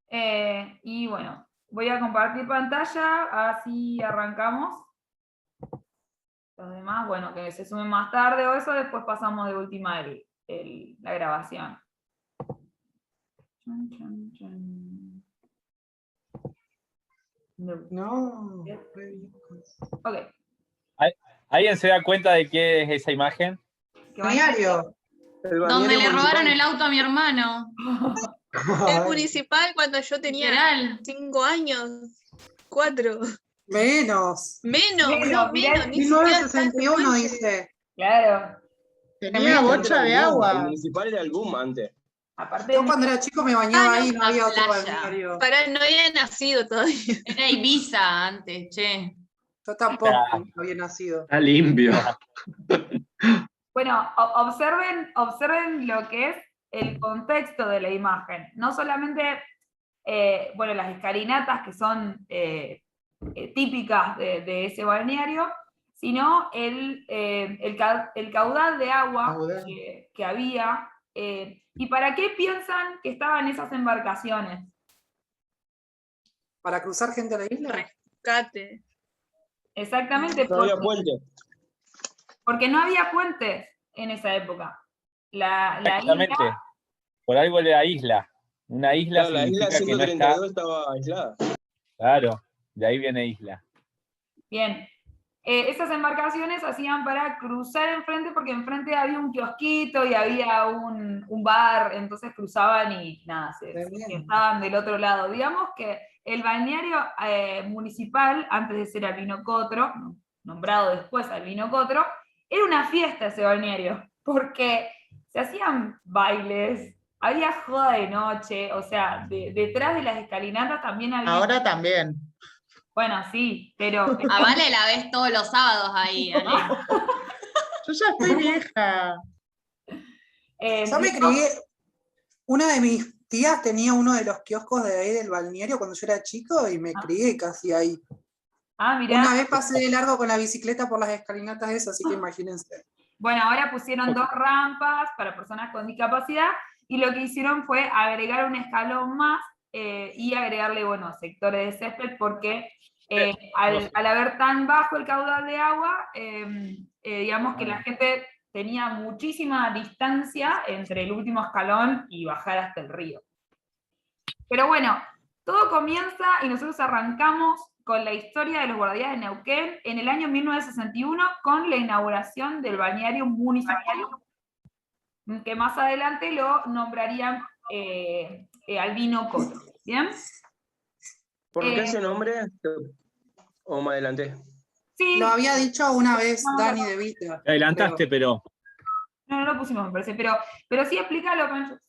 Y bueno, voy a compartir pantalla, así arrancamos. Los demás, bueno, que se sumen más tarde o eso, después pasamos de última la grabación. No. Ok. ¿Alguien se da cuenta de qué es esa imagen? Balneario. Donde le robaron el auto a mi hermano. El municipal cuando yo tenía Literal. 5 años, 4. Menos. Menos, ni 1961 siquiera dice. Claro. Tenía bocha de agua. El municipal era el boom antes. Aparte, Yo cuando era chico me bañaba ahí, no la había otro playa. balneario. Para, no había nacido todavía. Era Ibiza antes, che. Yo tampoco había nacido. Está limpio. bueno, observen lo que es el contexto de la imagen. No solamente, bueno, las escalinatas que son típicas de ese balneario, sino el caudal de agua que había. ¿Y para qué piensan que estaban esas embarcaciones? ¿Para cruzar gente a la isla? Rescate. Exactamente. No había puente. Porque no había puentes en esa época. La Exactamente. isla, Por algo era isla. Una isla Claro, la isla significa que no 132 está... estaba aislada. Claro, de ahí viene isla. bien. Esas embarcaciones hacían para cruzar enfrente, porque enfrente había un kiosquito y había un bar, entonces cruzaban y nada, estaban del otro lado. Digamos que el balneario municipal, antes de ser Albino Cotro, nombrado después Albino Cotro, era una fiesta ese balneario, porque se hacían bailes, había joda de noche, o sea, detrás de las escalinatas también había... Ahora también. Bueno, sí, pero... A Vale la ves todos los sábados ahí, Ale. Yo ya estoy vieja. Yo me no, crié. Una de mis tías tenía uno de los kioscos de ahí del balneario cuando yo era chico y me crié casi ahí. mirá. Una vez pasé de largo con la bicicleta por las escalinatas esas, así que imagínense. Bueno, ahora pusieron 2 rampas para personas con discapacidad y lo que hicieron fue agregar un escalón más y agregarle, bueno, sectores de césped porque al haber tan bajo el caudal de agua, digamos que la gente tenía muchísima distancia entre el último escalón y bajar hasta el río. Pero bueno, todo comienza y nosotros arrancamos con la historia de los guardias de Neuquén en el año 1961 con la inauguración del balneario municipal, que más adelante lo nombrarían Albino Cotro. ¿Bien? ¿Por qué ese nombre? ¿O más adelante? Sí. Lo había dicho una vez Dani de Vita. Te adelantaste, pero... No lo pusimos, me parece, pero sí explícalo, Pancho.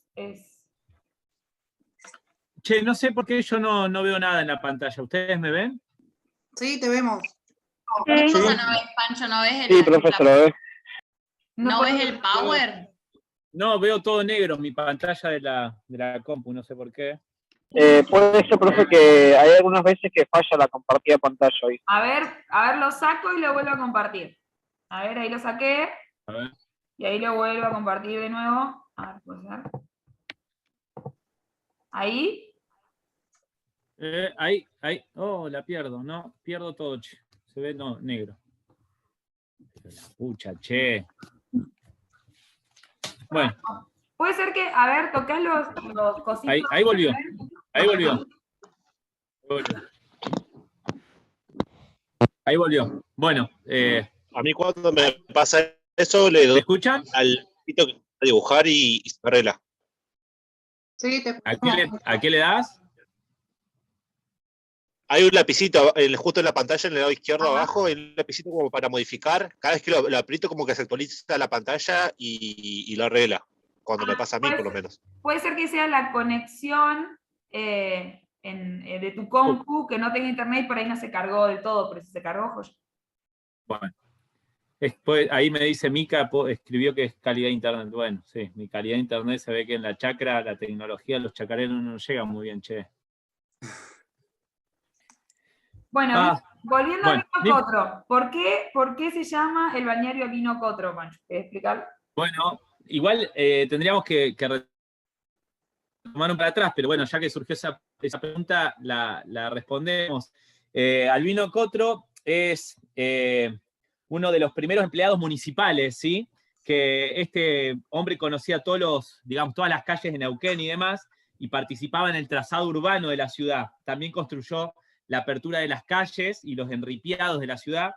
Che, no sé por qué yo no veo nada en la pantalla. ¿Ustedes me ven? Sí, te vemos. ¿Qué cosa no ves, Pancho? ¿No ves Sí, profesor, lo ves. ¿No ves el power? No, veo todo negro en mi pantalla de la compu, no sé por qué. Puede ser, profe, que hay algunas veces que falla la compartida de pantalla hoy. A ver, lo saco y lo vuelvo a compartir. A ver, ahí lo saqué. A ver. Y ahí lo vuelvo a compartir de nuevo. A ver, puede ser. Ahí. Ahí. Oh, la pierdo, no. Pierdo todo, che. Se ve negro. Pucha, che. Bueno. Puede ser que, a ver, tocás los cositos. Ahí volvió. Ahí volvió. Ahí volvió. Bueno. A mí cuando me pasa eso le doy ¿Me escuchan? al pito a dibujar y se arregla. Sí, te ¿A qué le das? Hay un lapicito justo en la pantalla, en el lado izquierdo abajo, hay un lapicito como para modificar. Cada vez que lo aprieto como que se actualiza la pantalla y lo arregla. Cuando me pasa a mí, por lo menos. Puede ser que sea la conexión de tu compu, que no tenga internet y por ahí no se cargó del todo, pero si se cargó, joya. Bueno. Después, ahí me dice Mica, escribió que es calidad de internet. Bueno, sí, mi calidad de internet se ve que en la chacra, la tecnología, los chacareros no llegan muy bien, che. Bueno, volviendo a Albino Cotro, ¿por qué se llama el balneario Albino Cotro, Pancho? ¿Querés explicar? Bueno, igual tendríamos que tomar un para atrás, pero bueno, ya que surgió esa esa pregunta la respondemos. Albino Cotro es uno de los primeros empleados municipales, ¿sí? Que este hombre conocía todas las calles de Neuquén y demás, y participaba en el trazado urbano de la ciudad. También construyó la apertura de las calles y los enripiados de la ciudad.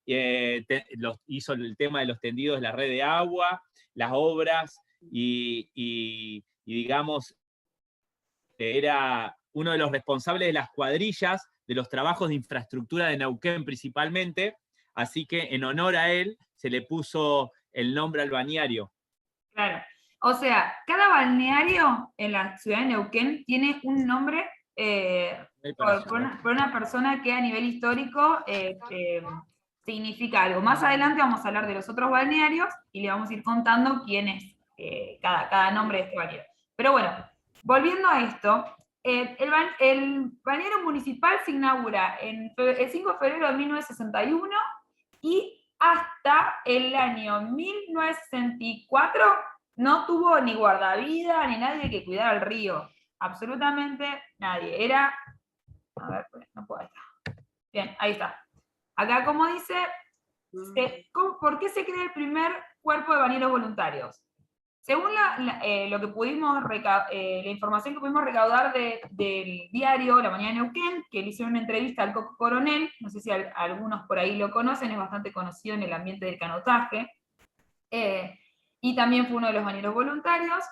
Hizo el tema de los tendidos de la red de agua, las obras, y digamos, era uno de los responsables de las cuadrillas, de los trabajos de infraestructura de Neuquén principalmente, así que en honor a él se le puso el nombre al balneario. Claro. O sea, cada balneario en la ciudad de Neuquén tiene un nombre por una persona que a nivel histórico significa algo. Más adelante vamos a hablar de los otros balnearios y le vamos a ir contando quién es cada nombre de este balneario. Pero bueno, volviendo a esto, el balneario municipal se inaugura el 5 de febrero de 1961 y hasta el año 1964 no tuvo ni guardavida ni nadie que cuidara el río. Absolutamente nadie. Era... A ver, no puedo estar. Bien, ahí está. Acá, como dice, ¿por qué se crea el primer cuerpo de bañeros voluntarios? Según lo que pudimos la información que pudimos recaudar del diario La Mañana de Neuquén, que le hicieron una entrevista al Coco Coronel, no sé si algunos por ahí lo conocen, es bastante conocido en el ambiente del canotaje, y también fue uno de los bañeros voluntarios.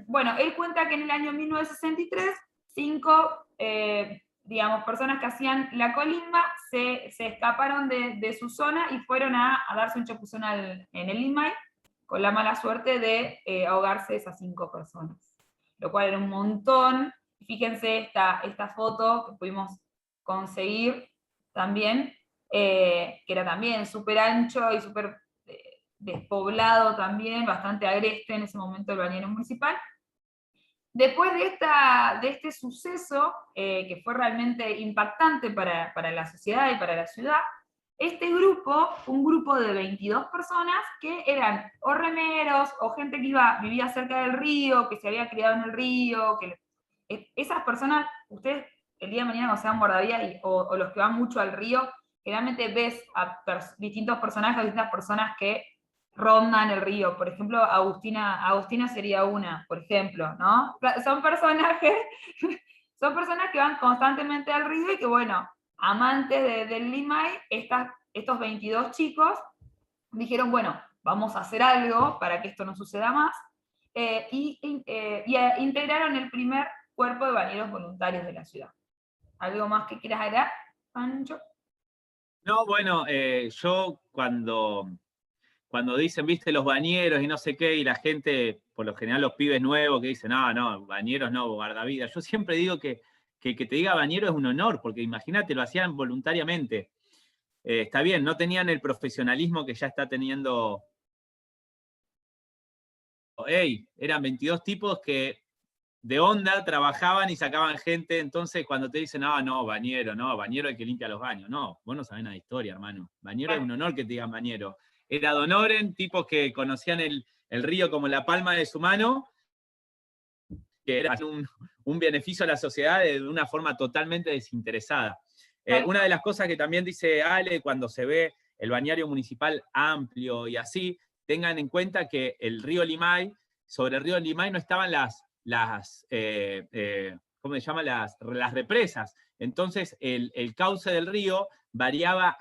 Bueno, él cuenta que en el año 1963, 5 personas que hacían la colimba se escaparon de su zona y fueron a darse un chapuzón en el Limay, con la mala suerte de ahogarse esas 5 personas, lo cual era un montón. Fíjense esta foto que pudimos conseguir también, que era también súper ancho y súper despoblado también, bastante agreste en ese momento el balneario municipal. Después de este suceso, que fue realmente impactante para la sociedad y para la ciudad, este grupo, un grupo de 22 personas que eran o remeros, o gente que vivía cerca del río, que se había criado en el río, esas personas, ustedes el día de mañana cuando sean guardavidas o los que van mucho al río, generalmente ves a distintos personajes, distintas personas que rondan el río. Por ejemplo, Agustina sería una, por ejemplo, ¿no? Son personas que van constantemente al río y que, bueno, amantes del Limay, estos 22 chicos dijeron, bueno, vamos a hacer algo para que esto no suceda más, y integraron el primer cuerpo de bañeros voluntarios de la ciudad. ¿Algo más que quieras agregar, Pancho? No, bueno, yo cuando dicen, viste, los bañeros y no sé qué, y la gente, por lo general los pibes nuevos que dicen, no, bañeros no, guardavidas, yo siempre digo que te diga bañero es un honor, porque imagínate, lo hacían voluntariamente. Está bien, no tenían el profesionalismo que ya está teniendo. Eran 22 tipos que de onda trabajaban y sacaban gente, entonces cuando te dicen, no, bañero el que limpia los baños, no, vos no sabés nada de historia, hermano. Bañero es un honor que te digan bañero. Era Don Oren, tipos que conocían el río como la palma de su mano, que era un beneficio a la sociedad de una forma totalmente desinteresada. Una de las cosas que también dice Ale, cuando se ve el balneario municipal amplio y así, tengan en cuenta que el río Limay, sobre el río Limay no estaban ¿cómo se llama? Las represas. Entonces el cauce del río variaba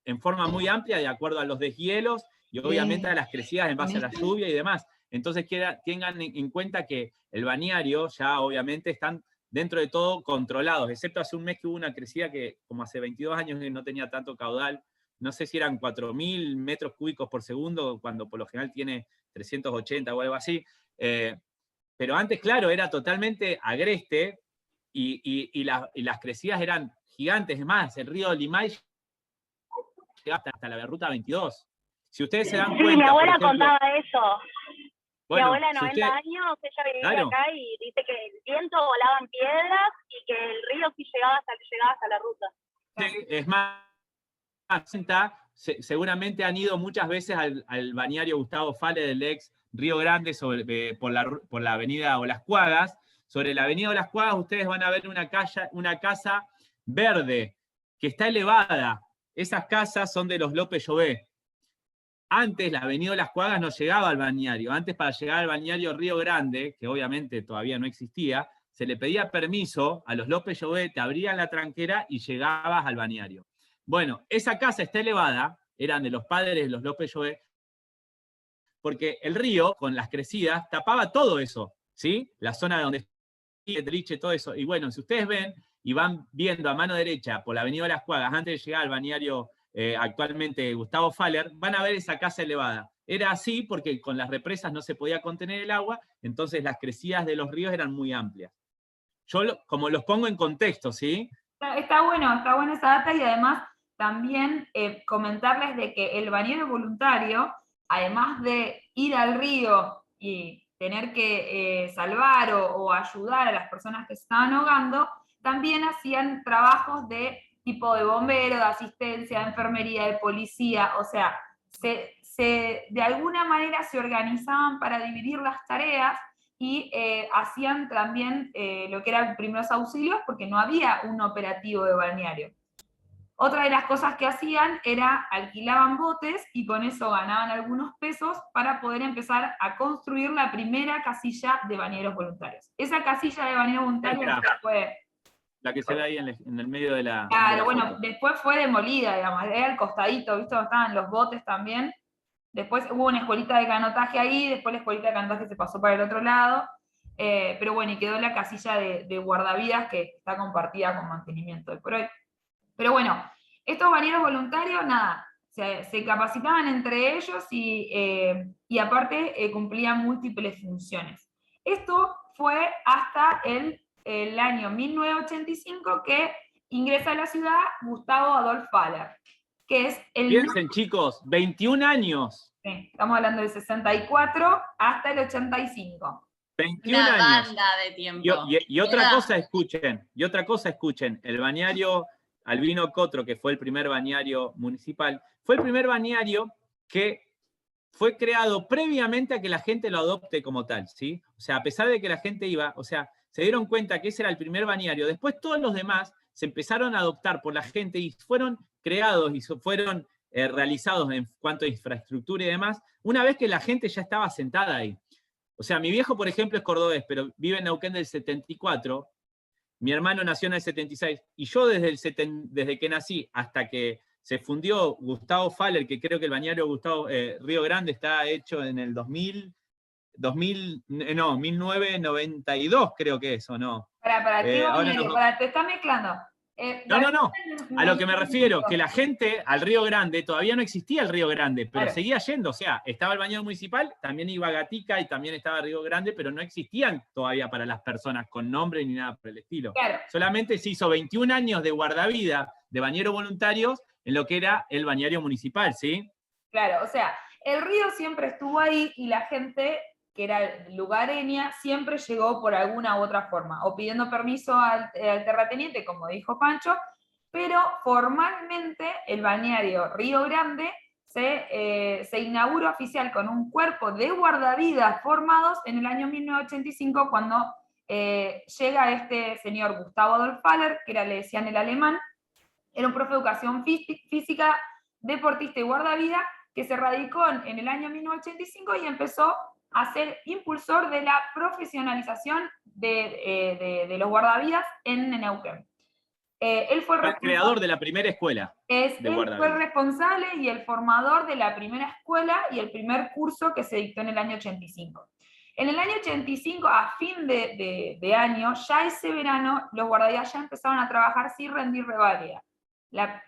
en forma muy amplia de acuerdo a los deshielos y obviamente a las crecidas en base a la lluvia y demás. Entonces tengan en cuenta que el balneario ya obviamente están dentro de todo controlados, excepto hace un mes que hubo una crecida que como hace 22 años que no tenía tanto caudal, no sé si eran 4.000 metros cúbicos por segundo, cuando por lo general tiene 380 o algo así, pero antes, claro, era totalmente agreste y las crecidas eran gigantes. Es más, el río Limay llegaba hasta la ruta 22. Si ustedes se dan cuenta. Sí, mi abuela por ejemplo, contaba eso. Bueno, mi abuela de 90 años, ella vivía acá y dice que el viento volaba en piedras y que el río sí llegaba hasta la ruta. Sí, es más, seguramente han ido muchas veces al balneario Gustavo Fale del ex Río Grande por la avenida Olas Cuagas, sobre la Avenida de las Cuagas, ustedes van a ver una casa verde que está elevada. Esas casas son de los López Llobet. Antes la Avenida de las Cuagas no llegaba al balneario. Antes, para llegar al balneario Río Grande, que obviamente todavía no existía, se le pedía permiso a los López Llobet, te abrían la tranquera y llegabas al balneario. Bueno, esa casa está elevada, eran de los padres de los López Llobet, porque el río, con las crecidas, tapaba todo eso, ¿sí? La zona donde está el Liche, todo eso. Y bueno, si ustedes ven y van viendo a mano derecha por la Avenida de las Cuagas, antes de llegar al balneario actualmente Gustavo Faller, van a ver esa casa elevada. Era así porque con las represas no se podía contener el agua, entonces las crecidas de los ríos eran muy amplias. Yo como los pongo en contexto, ¿sí? Está buena esa data, y además también comentarles de que el bañero voluntario, además de ir al río y tener que salvar o ayudar a las personas que se estaban ahogando, también hacían trabajos de tipo de bombero, de asistencia, de enfermería, de policía, o sea, de alguna manera se organizaban para dividir las tareas y hacían también lo que eran primeros auxilios, porque no había un operativo de balneario. Otra de las cosas que hacían era alquilaban botes y con eso ganaban algunos pesos para poder empezar a construir la primera casilla de bañeros voluntarios. Esa casilla de bañeros voluntarios fue... La que se ve ahí en el medio de la... Claro, de la bueno, foto. después fue demolida, digamos, era al costadito, ¿viste? Donde estaban los botes también. Después hubo una escuelita de canotaje ahí, después la escuelita de canotaje se pasó para el otro lado. Pero bueno, y quedó la casilla de guardavidas que está compartida con mantenimiento hoy por hoy. Pero bueno, estos bañeros voluntarios, nada, se capacitaban entre ellos y aparte cumplían múltiples funciones. Esto fue hasta el año 1985 que ingresa a la ciudad Gustavo Adolf Faller, que es el... Piensen, chicos, 21 años. Sí, estamos hablando del 64 hasta el 85. 21 Una años. banda de tiempo. Y otra cosa escuchen, el balneario Albino Cotro, que fue el primer balneario municipal, fue el primer balneario que fue creado previamente a que la gente lo adopte como tal, ¿sí? O sea, a pesar de que la gente iba, o sea, se dieron cuenta que ese era el primer balneario, después todos los demás se empezaron a adoptar por la gente y fueron creados y fueron realizados en cuanto a infraestructura y demás, una vez que la gente ya estaba sentada ahí. O sea, mi viejo, por ejemplo, es cordobés, pero vive en Neuquén del 74, mi hermano nació en el 76, y yo desde que nací hasta que se fundió Gustavo Faller, que creo que el balneario Gustavo Río Grande está hecho en el 1992, creo que es, ¿o no? Te está mezclando. No. A lo que me refiero, que la gente al Río Grande, todavía no existía el Río Grande, pero seguía yendo. O sea, estaba el bañero municipal, también iba Gatica y también estaba Río Grande, pero no existían todavía para las personas con nombre ni nada por el estilo. Claro. Solamente se hizo 21 años de guardavida de bañeros voluntarios en lo que era el bañario municipal, ¿sí? Claro, o sea, el río siempre estuvo ahí y la gente que era lugareña, siempre llegó por alguna u otra forma, o pidiendo permiso al terrateniente, como dijo Pancho, pero formalmente el balneario Río Grande se inaugura oficial con un cuerpo de guardavidas formados en el año 1985, cuando llega este señor Gustavo Adolf Faller, que le decían el alemán, era un profe de educación física, deportista y guardavida, que se radicó en el año 1985 y empezó a ser impulsor de la profesionalización de los guardavidas en Neuquén. Él fue el creador de la primera escuela. Él fue el responsable y el formador de la primera escuela y el primer curso que se dictó en el año 85. En el año 85, a fin de año, ya ese verano, los guardavidas ya empezaron a trabajar sin rendir reválida.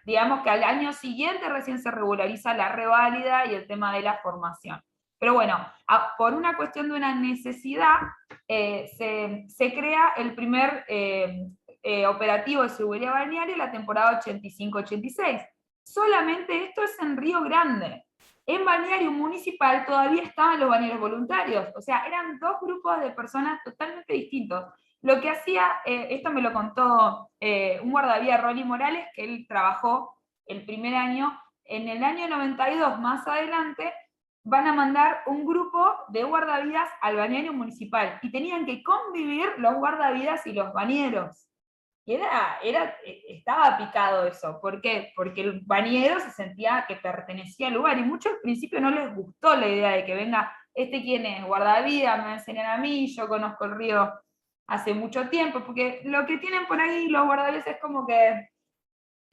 Digamos que al año siguiente recién se regulariza la reválida y el tema de la formación. Pero bueno, por una cuestión de una necesidad, se crea el primer operativo de seguridad balnearia en la temporada 85-86. Solamente esto es en Río Grande. En balneario municipal todavía estaban los bañeros voluntarios, o sea, eran dos grupos de personas totalmente distintos. Lo que hacía, esto me lo contó un guardavía, Ronnie Morales, que él trabajó el primer año. En el año 92, más adelante, van a mandar un grupo de guardavidas al bañero municipal, y tenían que convivir los guardavidas y los bañeros. Y estaba picado eso. ¿Por qué? Porque el bañero se sentía que pertenecía al lugar, y muchos al principio no les gustó la idea de que venga, ¿quién es? Guardavidas, me va a enseñar a mí, yo conozco el río hace mucho tiempo, porque lo que tienen por ahí los guardavidas es como que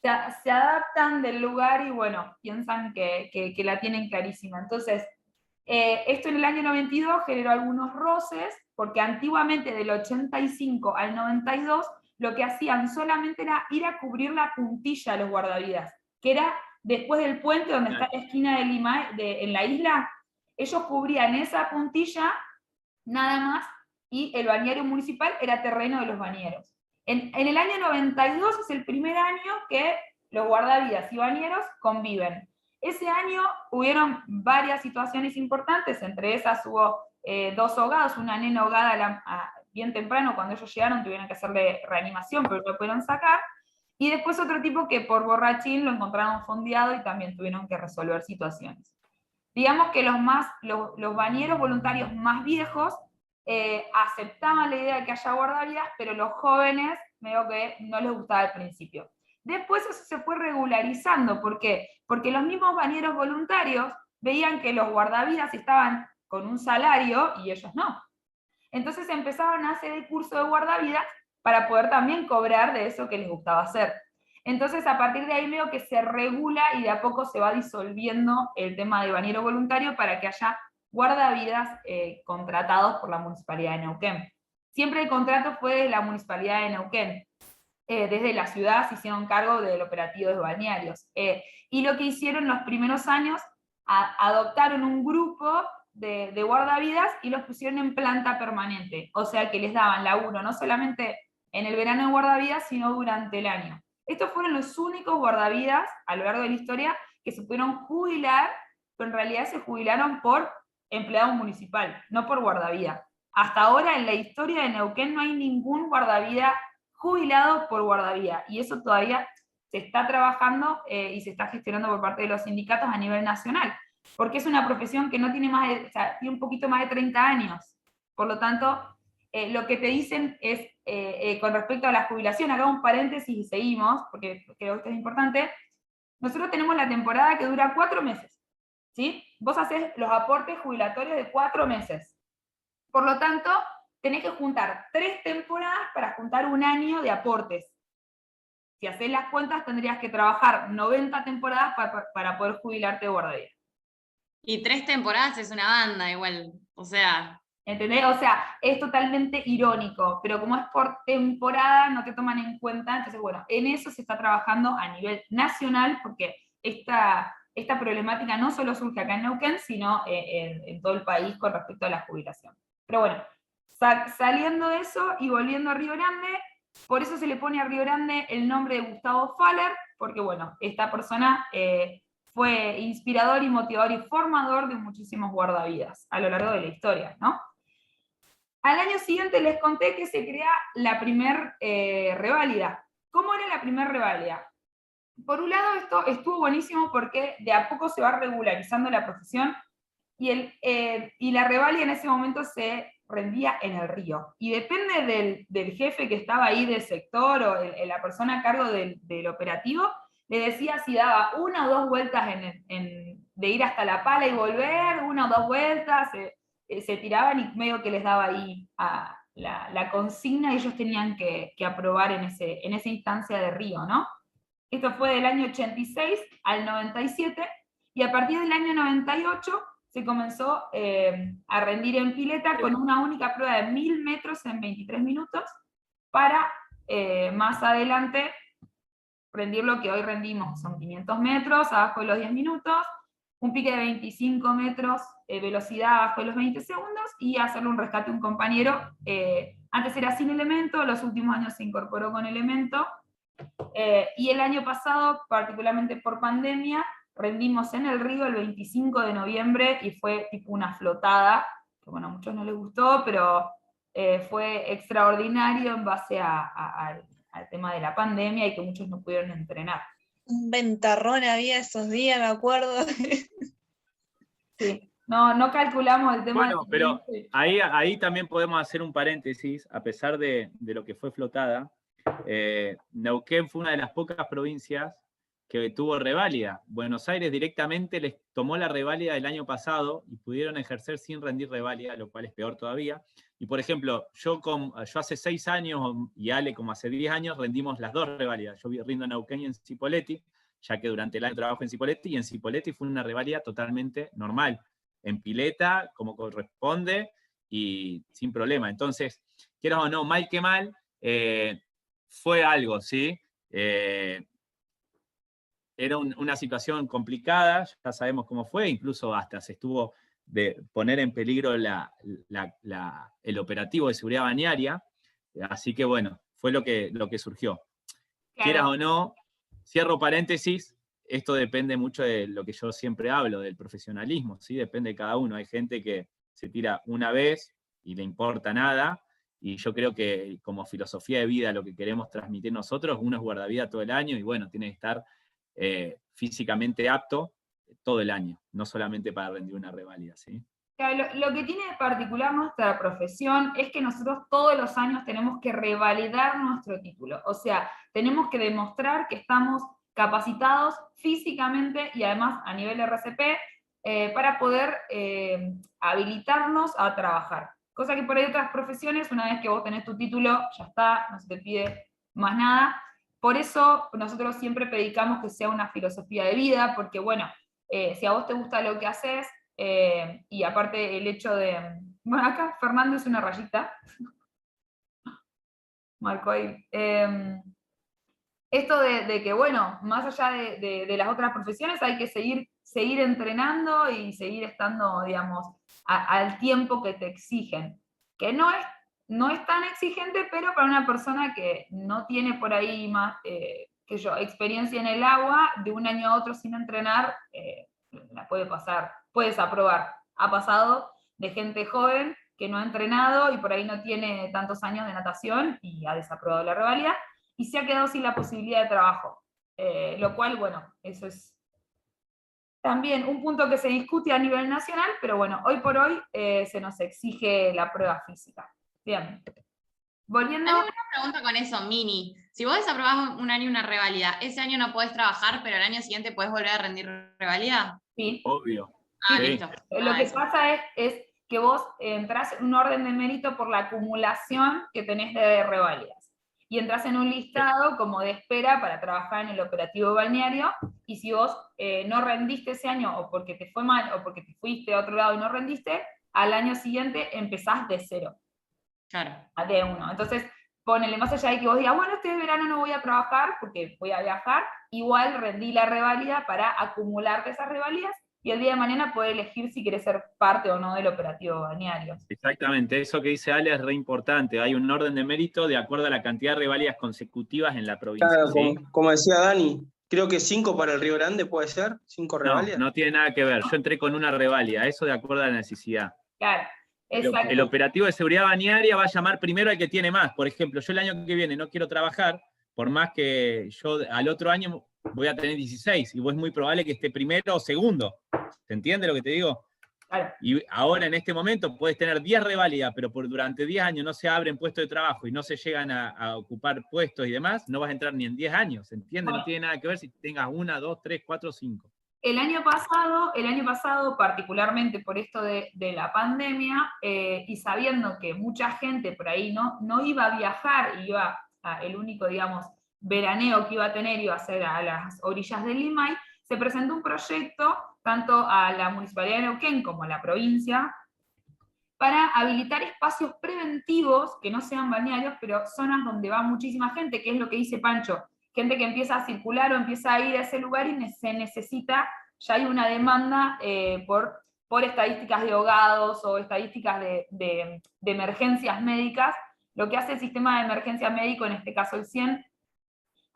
se adaptan del lugar y bueno, piensan que la tienen clarísima. Entonces, esto en el año 92 generó algunos roces, porque antiguamente del 85 al 92 lo que hacían solamente era ir a cubrir la puntilla de los guardavidas, que era después del puente donde está la esquina de Lima, en la isla, ellos cubrían esa puntilla nada más, y el bañario municipal era terreno de los bañeros. En el año 92 es el primer año que los guardavidas y bañeros conviven. Ese año hubieron varias situaciones importantes, entre esas hubo 2 ahogados, una nena ahogada bien temprano, cuando ellos llegaron tuvieron que hacerle reanimación, pero lo pudieron sacar, y después otro tipo que por borrachín lo encontraron fondeado y también tuvieron que resolver situaciones. Digamos que los bañeros voluntarios más viejos aceptaban la idea de que haya guardavidas, pero los jóvenes medio que no les gustaba al principio. Después eso se fue regularizando. ¿Por qué? Porque los mismos bañeros voluntarios veían que los guardavidas estaban con un salario y ellos no. Entonces empezaron a hacer el curso de guardavidas para poder también cobrar de eso que les gustaba hacer. Entonces a partir de ahí veo que se regula y de a poco se va disolviendo el tema de bañero voluntario para que haya guardavidas contratados por la Municipalidad de Neuquén. Siempre el contrato fue de la Municipalidad de Neuquén. Desde la ciudad se hicieron cargo del operativo de balnearios. Y lo que hicieron los primeros años, adoptaron un grupo de guardavidas y los pusieron en planta permanente. O sea que les daban laburo no solamente en el verano de guardavidas, sino durante el año. Estos fueron los únicos guardavidas a lo largo de la historia que se pudieron jubilar, pero en realidad se jubilaron por empleado municipal, no por guardavida. Hasta ahora en la historia de Neuquén no hay ningún guardavida jubilado por guardavía, y eso todavía se está trabajando y se está gestionando por parte de los sindicatos a nivel nacional, porque es una profesión que no tiene tiene un poquito más de 30 años. Por lo tanto, lo que te dicen es, con respecto a la jubilación, acá un paréntesis y seguimos, porque creo que esto es importante, nosotros tenemos la temporada que dura 4 meses, ¿sí? Vos haces los aportes jubilatorios de 4 meses. Por lo tanto, tenés que juntar 3 temporadas para juntar un año de aportes. Si haces las cuentas, tendrías que trabajar 90 temporadas para poder jubilarte de guardavidas. Y 3 temporadas es una banda igual, o sea... ¿Entendés? O sea, es totalmente irónico, pero como es por temporada, no te toman en cuenta. Entonces, bueno, en eso se está trabajando a nivel nacional, porque esta problemática no solo surge acá en Neuquén, sino en todo el país con respecto a la jubilación. Pero bueno, saliendo de eso y volviendo a Río Grande, por eso se le pone a Río Grande el nombre de Gustavo Faller, porque bueno, esta persona fue inspirador y motivador y formador de muchísimos guardavidas a lo largo de la historia, ¿no? Al año siguiente les conté que se crea la primer reválida. ¿Cómo era la primer reválida? Por un lado, esto estuvo buenísimo porque de a poco se va regularizando la profesión, y la reválida en ese momento se rendía en el río. Y depende del jefe que estaba ahí del sector o la persona a cargo del operativo, le decía si daba 1 o 2 vueltas de ir hasta La Pala y volver, 1 o 2 vueltas, se tiraban y medio que les daba ahí la consigna y ellos tenían que aprobar en esa instancia de río, ¿no? Esto fue del año 86 al 97, y a partir del año 98 se comenzó a rendir en pileta con una única prueba de 1000 metros en 23 minutos, para más adelante rendir lo que hoy rendimos, son 500 metros abajo de los 10 minutos, un pique de 25 metros, velocidad abajo de los 20 segundos, y hacerle un rescate a un compañero. Antes era sin elemento, los últimos años se incorporó con elemento, y el año pasado, particularmente por pandemia, rendimos en el río el 25 de noviembre, y fue tipo una flotada, que bueno, a muchos no les gustó, pero fue extraordinario en base al tema de la pandemia y que muchos no pudieron entrenar. Un ventarrón había esos días, me acuerdo. Sí. No calculamos el tema. Bueno, pero ahí también podemos hacer un paréntesis, a pesar de lo que fue flotada. Neuquén fue una de las pocas provincias que tuvo reválida. Buenos Aires directamente les tomó la reválida el año pasado y pudieron ejercer sin rendir reválida, lo cual es peor todavía. Y por ejemplo, yo hace 6 años y Ale como hace 10 años rendimos las 2 reválidas. Yo rindo en Neuquén y en Cipolletti, ya que durante el año trabajo en Cipolletti, y en Cipolletti fue una reválida totalmente normal, en pileta, como corresponde, y sin problema. Entonces, quieras o no, mal que mal, fue algo, ¿sí? Era una situación complicada, ya sabemos cómo fue, incluso hasta se estuvo de poner en peligro el operativo de seguridad balnearia, así que bueno, fue lo que surgió. Claro. Quieras o no, cierro paréntesis, esto depende mucho de lo que yo siempre hablo, del profesionalismo, ¿sí? Depende de cada uno. Hay gente que se tira una vez y le importa nada, y yo creo que como filosofía de vida lo que queremos transmitir nosotros, uno es guardavida todo el año, y bueno, tiene que estar físicamente apto todo el año, no solamente para rendir una reválida, ¿sí? Claro, lo que tiene de particular nuestra profesión es que nosotros todos los años tenemos que revalidar nuestro título, o sea, tenemos que demostrar que estamos capacitados físicamente y además a nivel RCP para poder habilitarnos a trabajar. Cosa que por ahí otras profesiones, una vez que vos tenés tu título, ya está, no se te pide más nada. Por eso nosotros siempre predicamos que sea una filosofía de vida, porque bueno, si a vos te gusta lo que haces, y aparte el hecho de... Bueno, acá Fernando es una rayita. Marco ahí. Esto de que, bueno, más allá de las otras profesiones, hay que seguir entrenando y seguir estando, digamos, al tiempo que te exigen. Que no es tan exigente, pero para una persona que no tiene por ahí más, que yo, experiencia en el agua, de un año a otro sin entrenar, la puede pasar, puede desaprobar. Ha pasado de gente joven que no ha entrenado y por ahí no tiene tantos años de natación y ha desaprobado la reválida, y se ha quedado sin la posibilidad de trabajo. Lo cual, bueno, eso es también un punto que se discute a nivel nacional, pero bueno, hoy por hoy se nos exige la prueba física. Bien. Volviendo... Hay una pregunta con eso, Mini. Si vos desaprobás un año una reválida, ese año no podés trabajar, pero el año siguiente podés volver a rendir reválida. Sí. Obvio. Ah, Sí. listo. Lo que pasa es que vos entrás en un orden de mérito por la acumulación que tenés de reválidas. Y entras en un listado como de espera para trabajar en el operativo balneario, y si vos no rendiste ese año, o porque te fue mal, o porque te fuiste a otro lado y no rendiste, al año siguiente empezás de 0. Claro. De 1. Entonces, ponele, más allá de que vos digas, bueno, este verano no voy a trabajar porque voy a viajar, igual rendí la reválida para acumularte esas reválidas, y el día de mañana poder elegir si querés ser parte o no del operativo balneario. Exactamente, eso que dice Ale es re importante. Hay un orden de mérito de acuerdo a la cantidad de reválidas consecutivas en la provincia. Claro, ¿sí? como decía Dani, creo que 5 para el Río Grande puede ser, 5 reválidas. No tiene nada que ver. Yo entré con una reválida, eso de acuerdo a la necesidad. Claro, exacto. El operativo de seguridad balnearia va a llamar primero al que tiene más. Por ejemplo, yo el año que viene no quiero trabajar, por más que yo al otro año voy a tener 16, y es muy probable que esté primero o segundo. ¿Se entiende lo que te digo? Claro. Y ahora en este momento puedes tener 10 reválidas, pero durante 10 años no se abren puestos de trabajo y no se llegan a ocupar puestos y demás, no vas a entrar ni en 10 años, ¿se entiende? Bueno. No tiene nada que ver si tengas 1, 2, 3, 4, 5. El año pasado, particularmente por esto de la pandemia, y sabiendo que mucha gente por ahí no iba a viajar, el único, digamos, veraneo que iba a tener iba a ser a las orillas del Limay, se presentó un proyecto tanto a la Municipalidad de Neuquén como a la provincia para habilitar espacios preventivos que no sean balnearios, pero zonas donde va muchísima gente, que es lo que dice Pancho, gente que empieza a circular o empieza a ir a ese lugar y se necesita, ya hay una demanda por estadísticas de ahogados o estadísticas de emergencias médicas. Lo que hace el sistema de emergencia médico, en este caso el 100,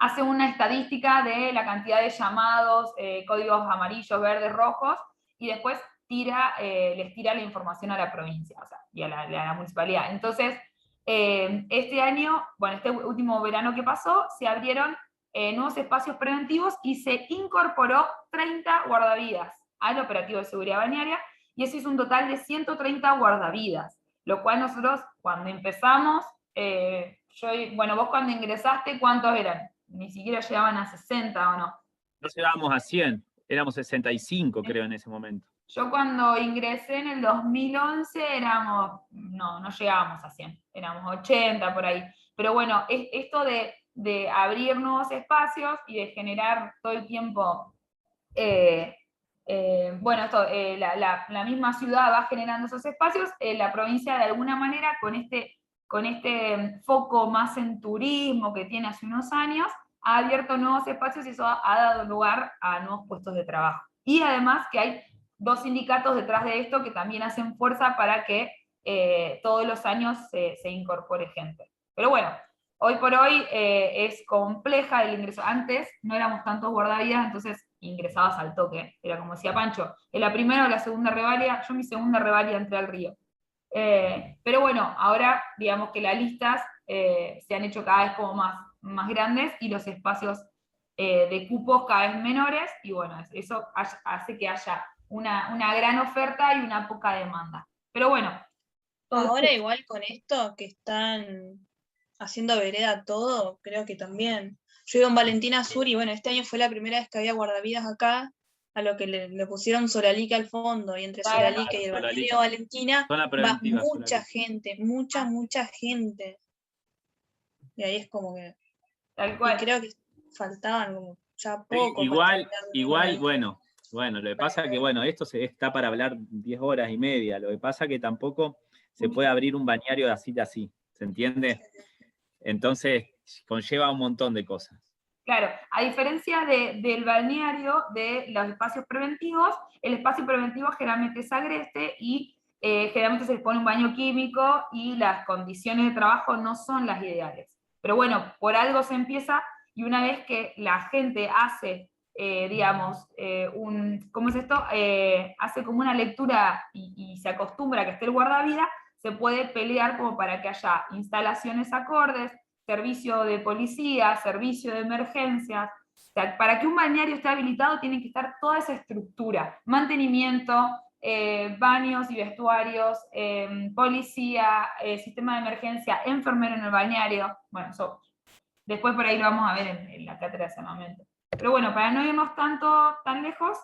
hace una estadística de la cantidad de llamados, códigos amarillos, verdes, rojos, y después les tira la información a la provincia, o sea, y a la municipalidad. Entonces, este año, bueno, este último verano que pasó, se abrieron nuevos espacios preventivos y se incorporó 30 guardavidas al operativo de seguridad balnearia, y eso hizo un total de 130 guardavidas, lo cual nosotros cuando empezamos, bueno, vos cuando ingresaste, ¿cuántos eran? Ni siquiera llegaban a 60 o no. No llegábamos a 100, éramos 65 creo en ese momento. Yo cuando ingresé en el 2011 no llegábamos a 100, éramos 80 por ahí. Pero bueno, esto de abrir nuevos espacios y de generar todo el tiempo, la misma ciudad va generando esos espacios, la provincia de alguna manera con este foco más en turismo que tiene hace unos años, ha abierto nuevos espacios y eso ha dado lugar a nuevos puestos de trabajo. Y además que hay 2 sindicatos detrás de esto que también hacen fuerza para que todos los años se incorpore gente. Pero bueno, hoy por hoy es compleja el ingreso. Antes no éramos tantos guardavidas, entonces ingresabas al toque. Era como decía Pancho, en la primera o la segunda revalia, yo mi segunda revalia entré al Río. Pero bueno, ahora digamos que las listas se han hecho cada vez como más grandes y los espacios de cupos cada vez menores, y bueno, eso hace que haya una gran oferta y una poca demanda. Pero bueno. Ahora igual con esto que están haciendo vereda todo, creo que también. Yo vivo en Valentina Sur y bueno, este año fue la primera vez que había guardavidas acá, a lo que le pusieron Solalica al fondo, y entre Solalica y el balneario Valentina va mucha gente, mucha gente. Y ahí es como que... Tal cual. Y creo que faltaban como ya poco. Igual, bueno, lo que pasa es que, bueno, esto está para hablar 10 horas y media, lo que pasa es que tampoco se puede abrir un balneario así, ¿se entiende? Entonces, conlleva un montón de cosas. Claro, a diferencia del balneario, de los espacios preventivos, el espacio preventivo generalmente es agreste y generalmente se les pone un baño químico y las condiciones de trabajo no son las ideales. Pero bueno, por algo se empieza, y una vez que la gente hace, ¿cómo es esto? Hace como una lectura y se acostumbra a que esté el guardavidas, se puede pelear como para que haya instalaciones acordes, servicio de policía, servicio de emergencias. O sea, para que un balneario esté habilitado tiene que estar toda esa estructura, mantenimiento, baños y vestuarios, policía, sistema de emergencia, enfermero en el balneario. Bueno, eso después por ahí lo vamos a ver en la cátedra de saneamiento. Pero bueno, para no irnos tan lejos,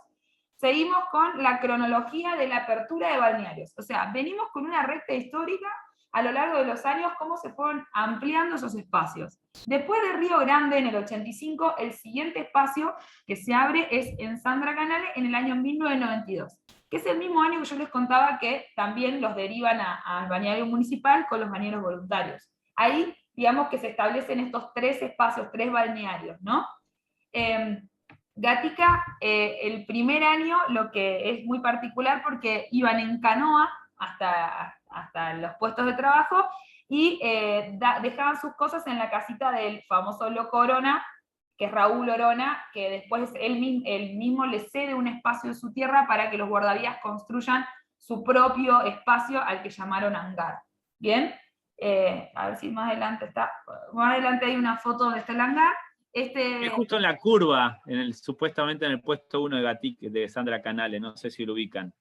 seguimos con la cronología de la apertura de balnearios. O sea, venimos con una recta histórica a lo largo de los años, cómo se fueron ampliando esos espacios. Después de Río Grande, en el 85, el siguiente espacio que se abre es en Sandra Canale, en el año 1992, que es el mismo año que yo les contaba que también los derivan al balneario municipal con los bañeros voluntarios. Ahí, digamos que se establecen estos 3 espacios, 3 balnearios, ¿no? Gatica, el primer año, lo que es muy particular porque iban en canoa hasta los puestos de trabajo y dejaban sus cosas en la casita del famoso Loco Orona, que es Raúl Orona, que después él mismo le cede un espacio de su tierra para que los guardavías construyan su propio espacio al que llamaron hangar. ¿Bien? A ver si más adelante hay una foto donde está el hangar. Es justo en la curva, supuestamente en el puesto 1 de Gatic, de Sandra Canale, no sé si lo ubican.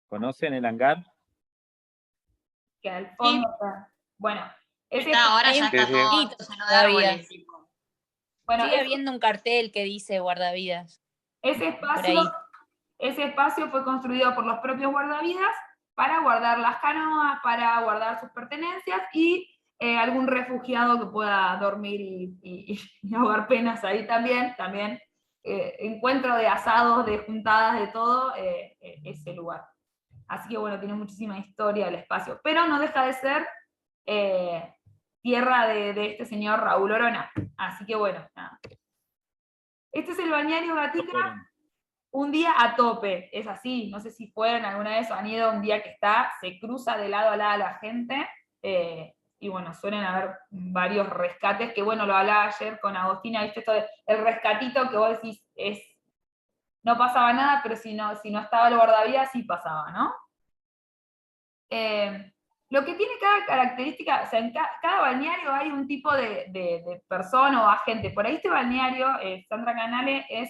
¿Conocen el hangar? Que al fondo está. Bueno, ahora ya está todo lleno de árboles. Bueno, sigue habiendo un cartel que dice guardavidas. Ese espacio fue construido por los propios guardavidas para guardar las canoas, para guardar sus pertenencias y algún refugiado que pueda dormir y ahogar penas ahí también encuentro de asados, de juntadas, de todo, ese lugar. Así que bueno, tiene muchísima historia el espacio, pero no deja de ser tierra de este señor Raúl Orona. Así que bueno, nada. Este es el balneario Gatica, un día a tope, es así, no sé si fueron alguna vez o han ido un día que se cruza de lado a lado la gente, y bueno, suelen haber varios rescates, que bueno, lo hablaba ayer con Agostina, viste esto el rescatito que vos decís no pasaba nada, pero si no estaba el guardavidas sí pasaba, ¿no? Lo que tiene cada característica, o sea, en cada balneario hay un tipo de persona o agente. Por ahí este balneario, Sandra Canale, es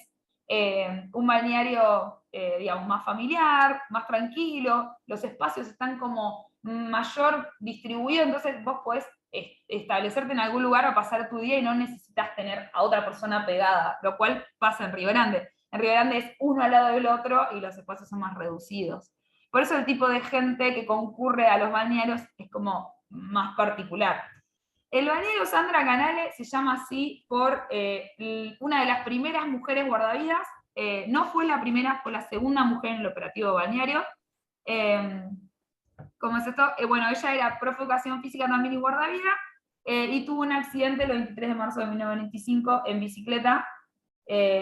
un balneario digamos, más familiar, más tranquilo, los espacios están como mayor distribuidos, entonces vos podés establecerte en algún lugar a pasar tu día y no necesitas tener a otra persona pegada, lo cual pasa en Río Grande. En Río Grande es uno al lado del otro y los espacios son más reducidos. Por eso el tipo de gente que concurre a los balnearios es como más particular. El balneario Sandra Canale se llama así por una de las primeras mujeres guardavidas. No fue la primera, fue la segunda mujer en el operativo balneario. ¿Cómo es esto? Bueno, ella era profe de educación física también y guardavida, y tuvo un accidente el 23 de marzo de 1995 en bicicleta,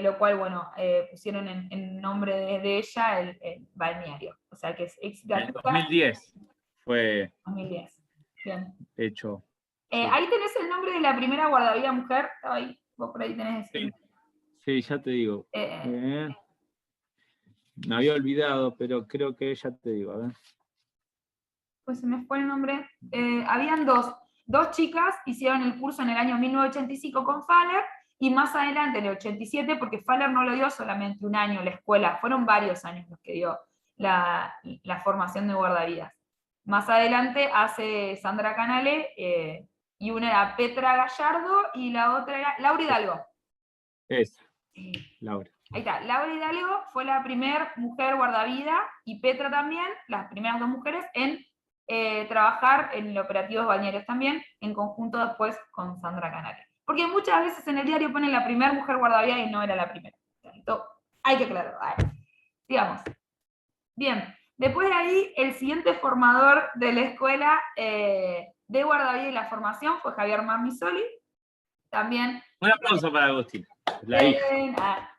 lo cual, bueno, pusieron en nombre de ella el balneario. O sea que es ex En 2010 fue 2010. Bien. hecho. Ahí tenés el nombre de la primera guardavida mujer. Ahí, vos por ahí tenés. Sí, ya te digo. Me había olvidado, pero creo que ya te digo, a ver. Pues se me fue el nombre. Habían dos chicas, hicieron el curso en el año 1985 con Faller, y más adelante, en el 87, porque Faller no lo dio solamente un año la escuela, fueron varios años los que dio la formación de guardavidas. Más adelante hace Sandra Canale, y una era Petra Gallardo, y la otra era Laura Hidalgo. Laura. Ahí está, Laura Hidalgo fue la primera mujer guardavida, y Petra también, las primeras dos mujeres, en trabajar en operativos balnearios también, en conjunto después con Sandra Canale. Porque muchas veces en el diario ponen la primera mujer guardavida y no era la primera. Entonces, hay que aclararlo. Digamos. Bien, después de ahí, el siguiente formador de la escuela de guardavida y la formación fue Javier Marmisoli. También. Un aplauso para Agustín, la hija.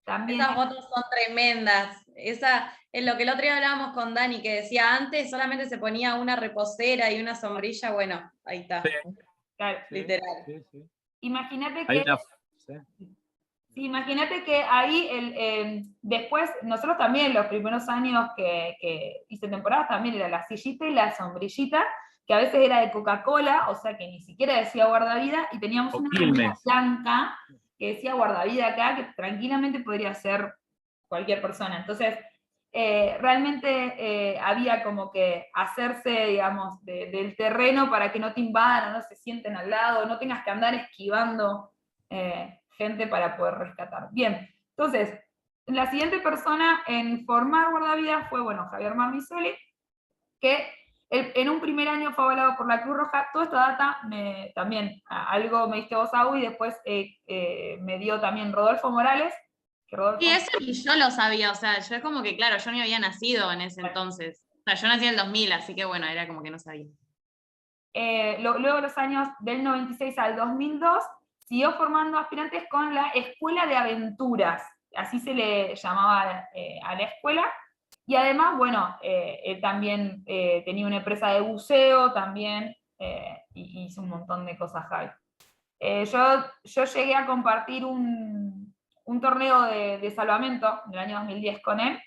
También. Esas fotos son tremendas. Esa es lo que el otro día hablábamos con Dani, que decía antes solamente se ponía una reposera y una sombrilla. Bueno, ahí está. Sí. Claro. Literal. Sí. Imagínate que. Sí, imagínate que ahí, después, nosotros también los primeros años que hice temporadas también era la sillita y la sombrillita, que a veces era de Coca-Cola, o sea que ni siquiera decía guardavida, y teníamos una remera blanca que decía guardavida acá, que tranquilamente podría ser cualquier persona. Entonces, realmente había como que hacerse, digamos, del terreno para que no te invadan, no se sienten al lado, no tengas que andar esquivando gente para poder rescatar. Bien, entonces, la siguiente persona en formar guardavidas fue, bueno, Javier Marmisoli, que en un primer año fue avalado por la Cruz Roja. Toda esta data también, algo me diste vos, Agu, y después me dio también Rodolfo Morales. Sí, eso ni yo lo sabía, o sea, yo es como que, claro, yo no había nacido en ese entonces. O sea, yo nací en el 2000, así que bueno, era como que no sabía. Luego de los años del 96 al 2002, siguió formando aspirantes con la Escuela de Aventuras, así se le llamaba a la escuela, y además, bueno, él también tenía una empresa de buceo, también hizo un montón de cosas, Javi. Yo llegué a compartir un torneo de salvamento en el año 2010 con él,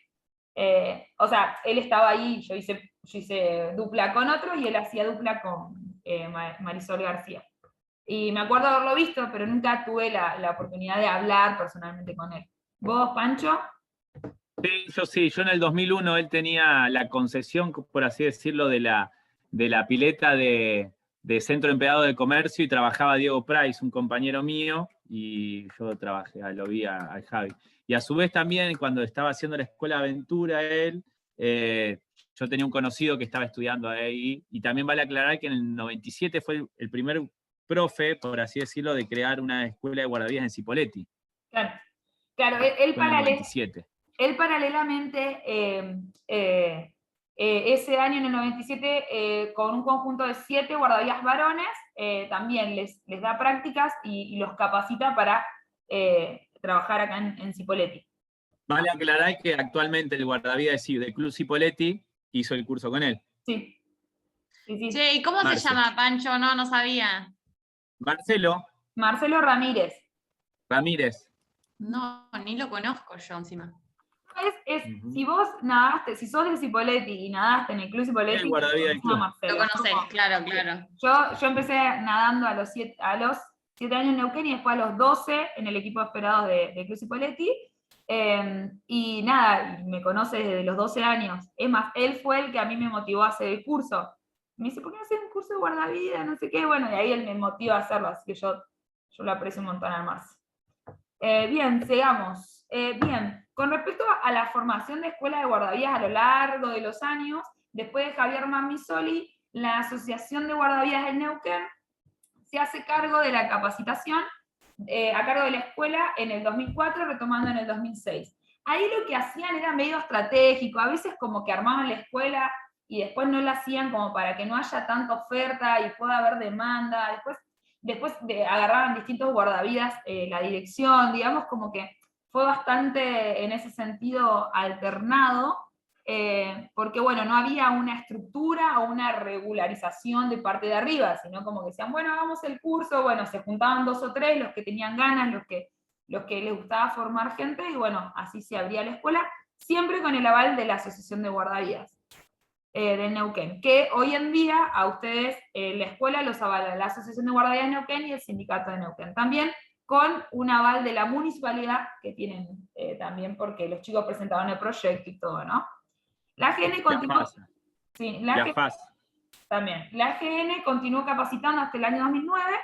o sea, él estaba ahí, yo hice dupla con otro, y él hacía dupla con Marisol García. Y me acuerdo haberlo visto, pero nunca tuve la oportunidad de hablar personalmente con él. ¿Vos, Pancho? Sí, yo en el 2001 él tenía la concesión, por así decirlo, de la pileta de Centro Empleado de Comercio, y trabajaba Diego Price, un compañero mío, y yo lo vi a Javi. Y a su vez también, cuando estaba haciendo la Escuela de Aventura él, yo tenía un conocido que estaba estudiando ahí, y también vale aclarar que en el 97 fue el primer profe, por así decirlo, de crear una escuela de guardavidas en Cipolletti. Claro, él paralelamente, ese año en el 97, con un conjunto de 7 guardavidas varones, también les da prácticas y los capacita para trabajar acá en Cipolletti. Vale aclarar que actualmente el guardavidas del Club Cipolletti hizo el curso con él. Sí. Che, ¿y cómo se llama, Pancho? No sabía. Marcelo Ramírez. No, ni lo conozco yo encima. Si vos nadaste, si sos de Cipolletti y nadaste en el Club Cipolletti, Lo conocés, claro. Yo empecé nadando a los 7 años en Neuquén, y después a los 12 en el equipo de esperados del Club Cipolletti, Y nada, me conoce desde los 12 años. Es más, él fue el que a mí me motivó a hacer el curso. Me dice, ¿por qué no haces un curso de guardavidas? No sé qué. Bueno, y ahí él me motiva a hacerlo, así que yo lo aprecio un montón al Marce. Bien, sigamos. Bien, con respecto a la formación de escuela de guardavidas a lo largo de los años, después de Javier Mamisoli, la Asociación de Guardavidas del Neuquén se hace cargo de la capacitación a cargo de la escuela en el 2004, retomando en el 2006. Ahí lo que hacían era medio estratégico, a veces como que armaban la escuela y después no la hacían como para que no haya tanta oferta y pueda haber demanda, después agarraban distintos guardavidas la dirección, digamos como que fue bastante en ese sentido alternado, porque bueno, no había una estructura o una regularización de parte de arriba, sino como que decían, bueno, hagamos el curso, bueno, se juntaban 2 o 3, los que tenían ganas, los que les gustaba formar gente, y bueno, así se abría la escuela, siempre con el aval de la Asociación de Guardavidas del Neuquén, que hoy en día a ustedes la escuela los avala la Asociación de Guardavidas de Neuquén y el Sindicato de Neuquén, también con un aval de la municipalidad, que tienen también porque los chicos presentaban el proyecto y todo, ¿no? La AGN continuó, sí, también. La AGN continuó capacitando hasta el año 2009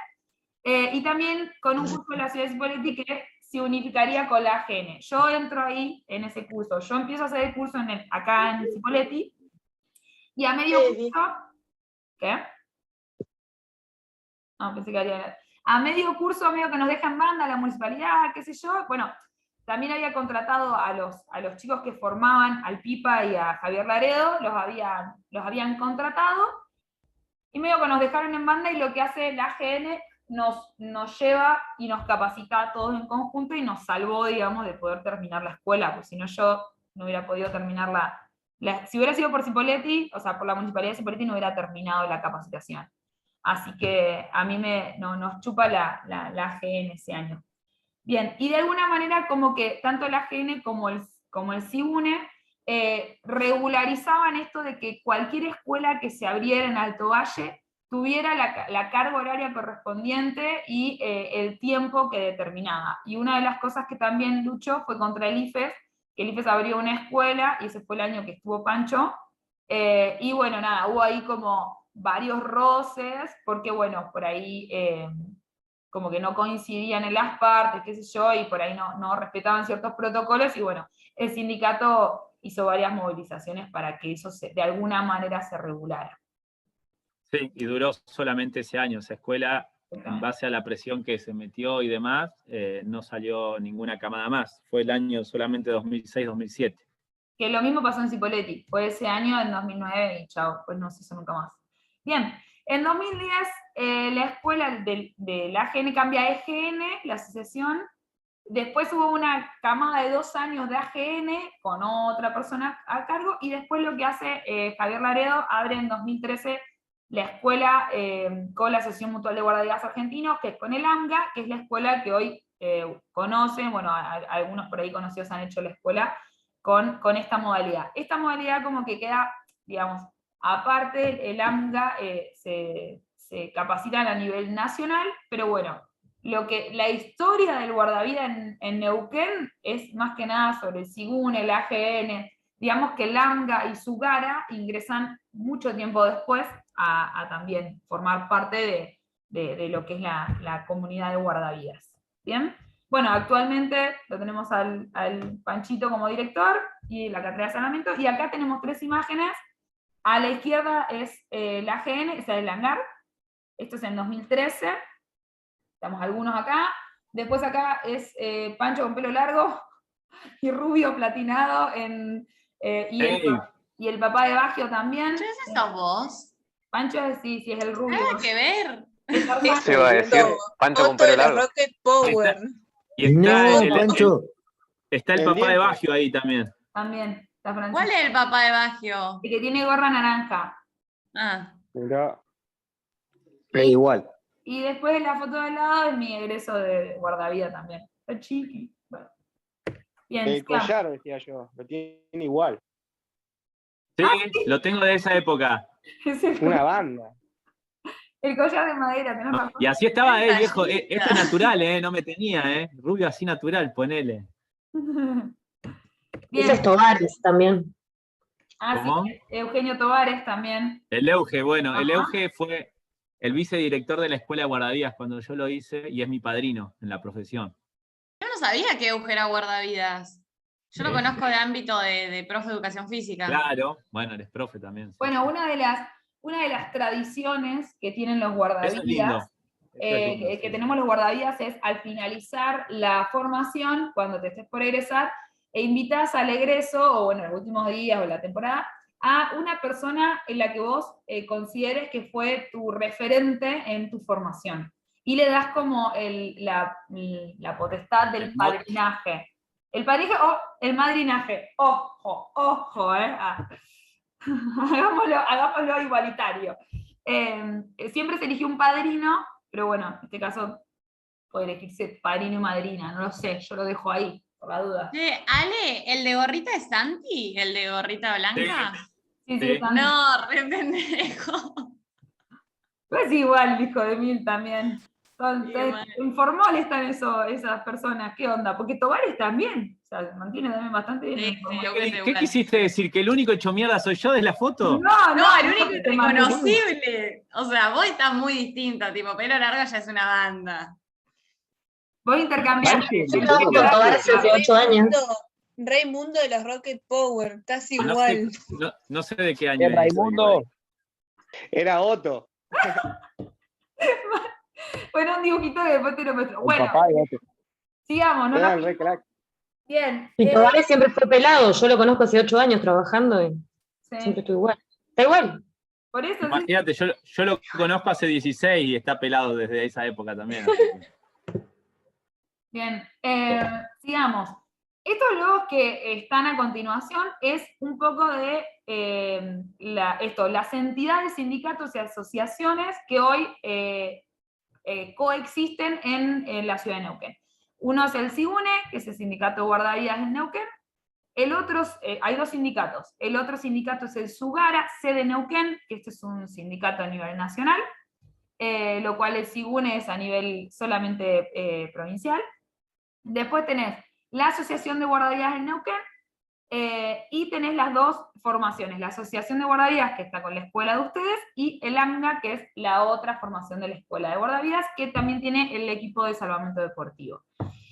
y también con un curso de la ciudad de Cipolletti que se unificaría con la AGN. Yo entro ahí en ese curso. Yo empiezo a hacer el curso acá en Cipolletti y a medio curso... ¿Qué? No, pensé que había... A medio curso, medio que nos dejan banda la municipalidad, qué sé yo, bueno... También había contratado a los chicos que formaban, al Pipa y a Javier Laredo, los habían contratado, y medio que nos dejaron en banda, y lo que hace la AGN nos lleva y nos capacita a todos en conjunto, y nos salvó, digamos, de poder terminar la escuela, porque si no yo no hubiera podido terminar si hubiera sido por Cipolletti, o sea, por la Municipalidad de Cipolletti, no hubiera terminado la capacitación. Así que a mí nos chupa la AGN ese año. Bien, y de alguna manera como que tanto la AGN como el CIUNE regularizaban esto de que cualquier escuela que se abriera en Alto Valle tuviera la carga horaria correspondiente y el tiempo que determinaba. Y una de las cosas que también luchó fue contra el IFES, que el IFES abrió una escuela, y ese fue el año que estuvo Pancho, y bueno, nada, hubo ahí como varios roces, porque bueno, por ahí... como que no coincidían en las partes, qué sé yo, y por ahí no respetaban ciertos protocolos, y bueno, el sindicato hizo varias movilizaciones para que eso de alguna manera se regulara. Sí, y duró solamente ese año. Esa escuela, en base a la presión que se metió y demás, no salió ninguna camada más. Fue el año solamente 2006-2007. Que lo mismo pasó en Cipolletti, fue ese año, en 2009, y chao, pues no se hizo nunca más. Bien, en 2010 la escuela de la AGN cambia a EGN, la asociación. Después hubo una camada de 2 años de AGN con otra persona a cargo, y después lo que hace Javier Laredo, abre en 2013 la escuela con la Asociación Mutual de Guardavidas Argentinos, que es con el AMGA, que es la escuela que hoy conocen, bueno, algunos por ahí conocidos han hecho la escuela con esta modalidad. Esta modalidad como que queda, digamos, aparte el AMGA se capacitan a nivel nacional, pero bueno, la historia del guardavidas en Neuquén es más que nada sobre el SIGUN, el AGN, digamos que el AMGA y Sugara ingresan mucho tiempo después a también formar parte de lo que es la comunidad de guardavidas. ¿Bien? Bueno, actualmente lo tenemos al Panchito como director, y la Cátedra de Saneamiento, y acá tenemos 3 imágenes. A la izquierda es la AGN, es el hangar. Esto es en 2013. Estamos algunos acá. Después acá es Pancho con pelo largo y rubio platinado. Y el papá de Bagio también. ¿Qué es eso vos? Pancho sí, es el rubio. Nada que ver. Se va a decir Pancho con pelo largo. Rocket Power. Está el papá de Bagio ahí también. También. ¿Cuál es el papá de Bagio? El que tiene gorra naranja. Ah. Mirá. Es igual. Y después la foto de lado es mi egreso de guardavidas también. Está chiqui. Bueno. Bien, el collar, decía yo, lo tiene igual. Sí, lo tengo de esa época. Una banda. El collar de madera, ¿tenés razón? Y así estaba, viejo. Esto es natural, no me tenía, rubio así natural, ponele. Bien. Esos Tovares también. Ah, ¿Cómo? sí, Eugenio Tovares también. El Euge, bueno, el Ajá. Euge fue el vicedirector de la Escuela de Guardavidas cuando yo lo hice y es mi padrino en la profesión. Yo no sabía que Euge era guardavidas. Yo lo Sí. conozco de ámbito de profe de educación física. Claro, bueno, eres profe también. Sí. Bueno, una de las tradiciones que tienen los Eso es lindo. guardavidas, Eso es lindo, que sí. tenemos los guardavidas, es al finalizar la formación, cuando te estés por egresar, e invitas al egreso, o bueno, los últimos días o la temporada, a una persona en la que vos consideres que fue tu referente en tu formación. Y le das como la potestad del padrinaje. El padrinaje o el madrinaje. Ojo, ojo, hagámoslo igualitario. Siempre se eligió un padrino, pero bueno, en este caso puede elegirse padrino y madrina, no lo sé, yo lo dejo ahí, por la duda. Ale, ¿el de gorrita es Santi? ¿El de gorrita blanca? Sí, Sí. es Santi. No, re pendejo. Pues igual, hijo de mil también. Mal. En Formol están esas personas, ¿qué onda? Porque Tovares también, o sea, mantiene también bastante bien. Sí, en Formol. ¿Qué quisiste decir? ¿Que el único hecho mierda soy yo de la foto? No, el único que te mandé. irreconocible. O sea, vos estás muy distinta, tipo, pelo largo ya es una banda. Voy a intercambiar. Yo trabajo con Tovares hace 8 años. Raimundo de los Rocket Power, casi No igual. sé, no sé de qué año es. Raimundo. Era Otto. Bueno, un dibujito que después te lo muestro. El Bueno, papá de Otto. sigamos, ¿no? Era el re crack. Bien. Y Tovares siempre fue pelado, yo lo conozco hace 8 años trabajando y siempre estuvo igual. Está igual. Por eso, Imagínate, yo lo conozco hace 16 y está pelado desde esa época también. Bien, sigamos. Estos logos que están a continuación es un poco de las entidades, sindicatos y asociaciones que hoy coexisten en la ciudad de Neuquén. Uno es el SIGUNE, que es el Sindicato de Guardavidas en Neuquén. El otro, hay dos sindicatos. El otro sindicato es el SUGARA, sede Neuquén, que este es un sindicato a nivel nacional, lo cual el SIGUNE es a nivel solamente provincial. Después tenés la Asociación de Guardavidas en Neuquén, y tenés las dos formaciones, la Asociación de Guardavidas, que está con la escuela de ustedes, y el AMGA, que es la otra formación de la escuela de guardavidas, que también tiene el equipo de salvamento deportivo.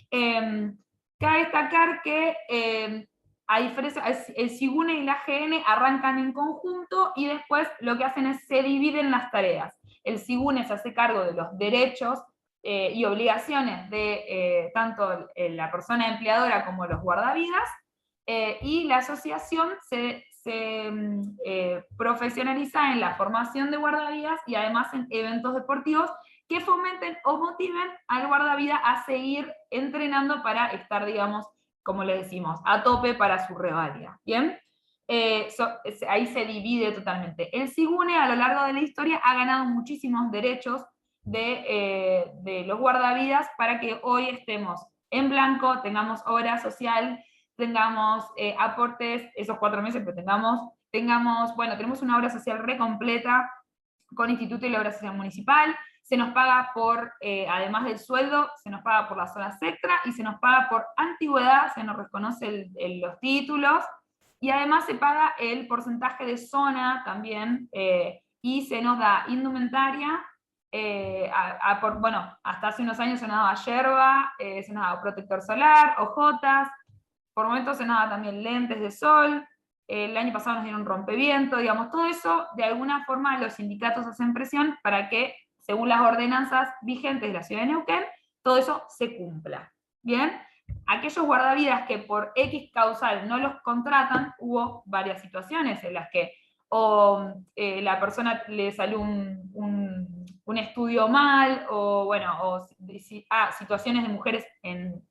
Cabe destacar que, a diferencia, el SIGUNE y la GN arrancan en conjunto, y después lo que hacen es se dividen las tareas. El SIGUNE se hace cargo de los derechos y obligaciones de tanto la persona empleadora como los guardavidas, y la asociación se profesionaliza en la formación de guardavidas y además en eventos deportivos que fomenten o motiven al guardavida a seguir entrenando para estar, digamos, como le decimos, a tope para su reválida. ¿Bien? Ahí se divide totalmente. El SIGUNE a lo largo de la historia ha ganado muchísimos derechos de los guardavidas para que hoy estemos en blanco, tengamos obra social, tengamos aportes esos 4 meses, pero tenemos una obra social re completa con Instituto y la Obra Social Municipal, se nos paga por, además del sueldo, se nos paga por las horas extra y se nos paga por antigüedad, se nos reconoce los títulos, y además se paga el porcentaje de zona también, y se nos da indumentaria, hasta hace unos años se nos daba yerba, se nos daba protector solar, ojotas, por momentos se nos daba también lentes de sol, el año pasado nos dieron rompeviento, digamos, todo eso, de alguna forma los sindicatos hacen presión para que, según las ordenanzas vigentes de la ciudad de Neuquén, todo eso se cumpla. ¿Bien? Aquellos guardavidas que por X causal no los contratan, hubo varias situaciones en las que la persona le salió un estudio mal, o situaciones de mujeres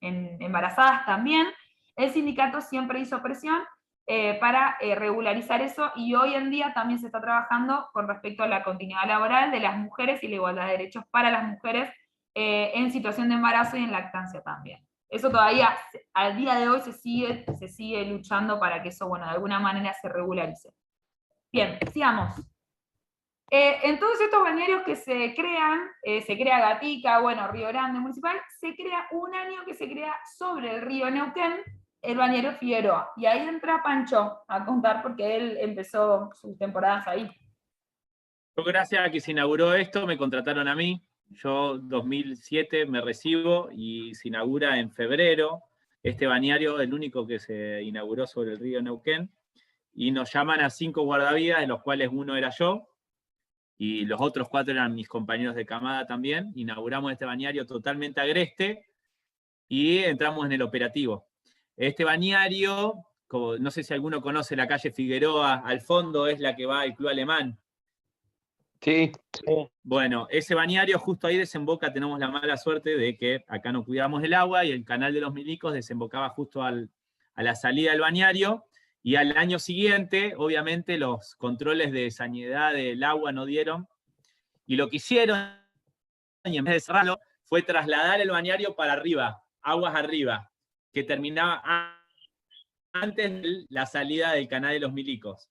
embarazadas también. El sindicato siempre hizo presión para regularizar eso, y hoy en día también se está trabajando con respecto a la continuidad laboral de las mujeres y la igualdad de derechos para las mujeres en situación de embarazo y en lactancia también. Eso todavía, al día de hoy, se sigue luchando para que eso, de alguna manera se regularice. Bien, sigamos. En todos estos balnearios que se crean, se crea Gatica, Río Grande Municipal, se crea un año que se crea sobre el río Neuquén, el balneario Figueroa. Y ahí entra Pancho a contar porque él empezó sus temporadas ahí. Yo, gracias a que se inauguró esto, me contrataron a mí. Yo 2007 me recibo y se inaugura en febrero. Este balneario, el único que se inauguró sobre el río Neuquén. Y nos llaman a 5 guardavidas, de los cuales uno era yo, y los otros 4 eran mis compañeros de camada también. Inauguramos este balneario totalmente agreste y entramos en el operativo. Este balneario, como, no sé si alguno conoce la calle Figueroa, al fondo es la que va al Club Alemán. Sí. Bueno, ese balneario justo ahí desemboca, tenemos la mala suerte de que acá no cuidamos el agua y el canal de los Milicos desembocaba justo a la salida del balneario, y al año siguiente, obviamente, los controles de saneidad del agua no dieron, y lo que hicieron, y en vez de cerrarlo, fue trasladar el balneario para arriba, aguas arriba, que terminaba antes de la salida del canal de los Milicos.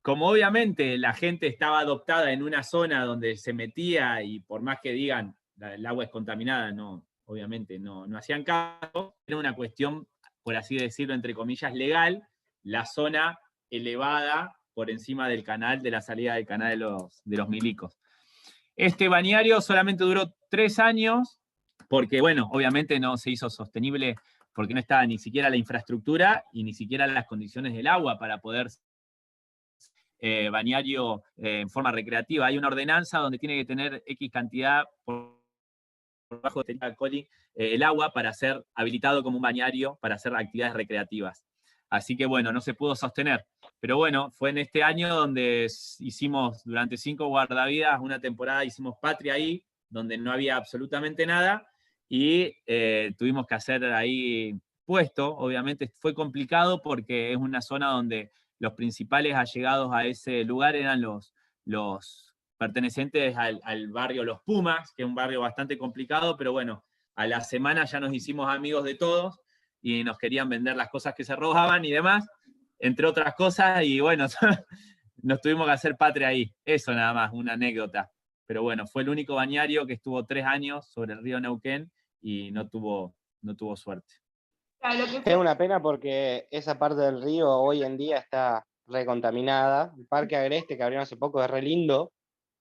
Como obviamente la gente estaba adoptada en una zona donde se metía, y por más que digan el agua es contaminada, no, obviamente no hacían caso, era una cuestión, por así decirlo, entre comillas, legal, la zona elevada por encima del canal, de la salida del canal de los Milicos. Este balneario solamente duró 3 años, porque bueno, obviamente no se hizo sostenible, porque no estaba ni siquiera la infraestructura y ni siquiera las condiciones del agua para poder balneario en forma recreativa. Hay una ordenanza donde tiene que tener X cantidad por bajo de alcohol el agua para ser habilitado como un balneario para hacer actividades recreativas. Así que bueno, no se pudo sostener. Pero bueno, fue en este año donde hicimos durante 5 guardavidas, una temporada hicimos patria ahí, donde no había absolutamente nada, y tuvimos que hacer ahí puesto. Obviamente fue complicado porque es una zona donde los principales allegados a ese lugar eran los pertenecientes al barrio Los Pumas, que es un barrio bastante complicado, pero bueno, a la semana ya nos hicimos amigos de todos y nos querían vender las cosas que se robaban y demás, entre otras cosas, y bueno, nos tuvimos que hacer patria ahí. Eso nada más, una anécdota. Pero bueno, fue el único balneario que estuvo 3 años sobre el río Neuquén y no tuvo suerte. Es una pena porque esa parte del río hoy en día está recontaminada. El Parque Agreste que abrieron hace poco es re lindo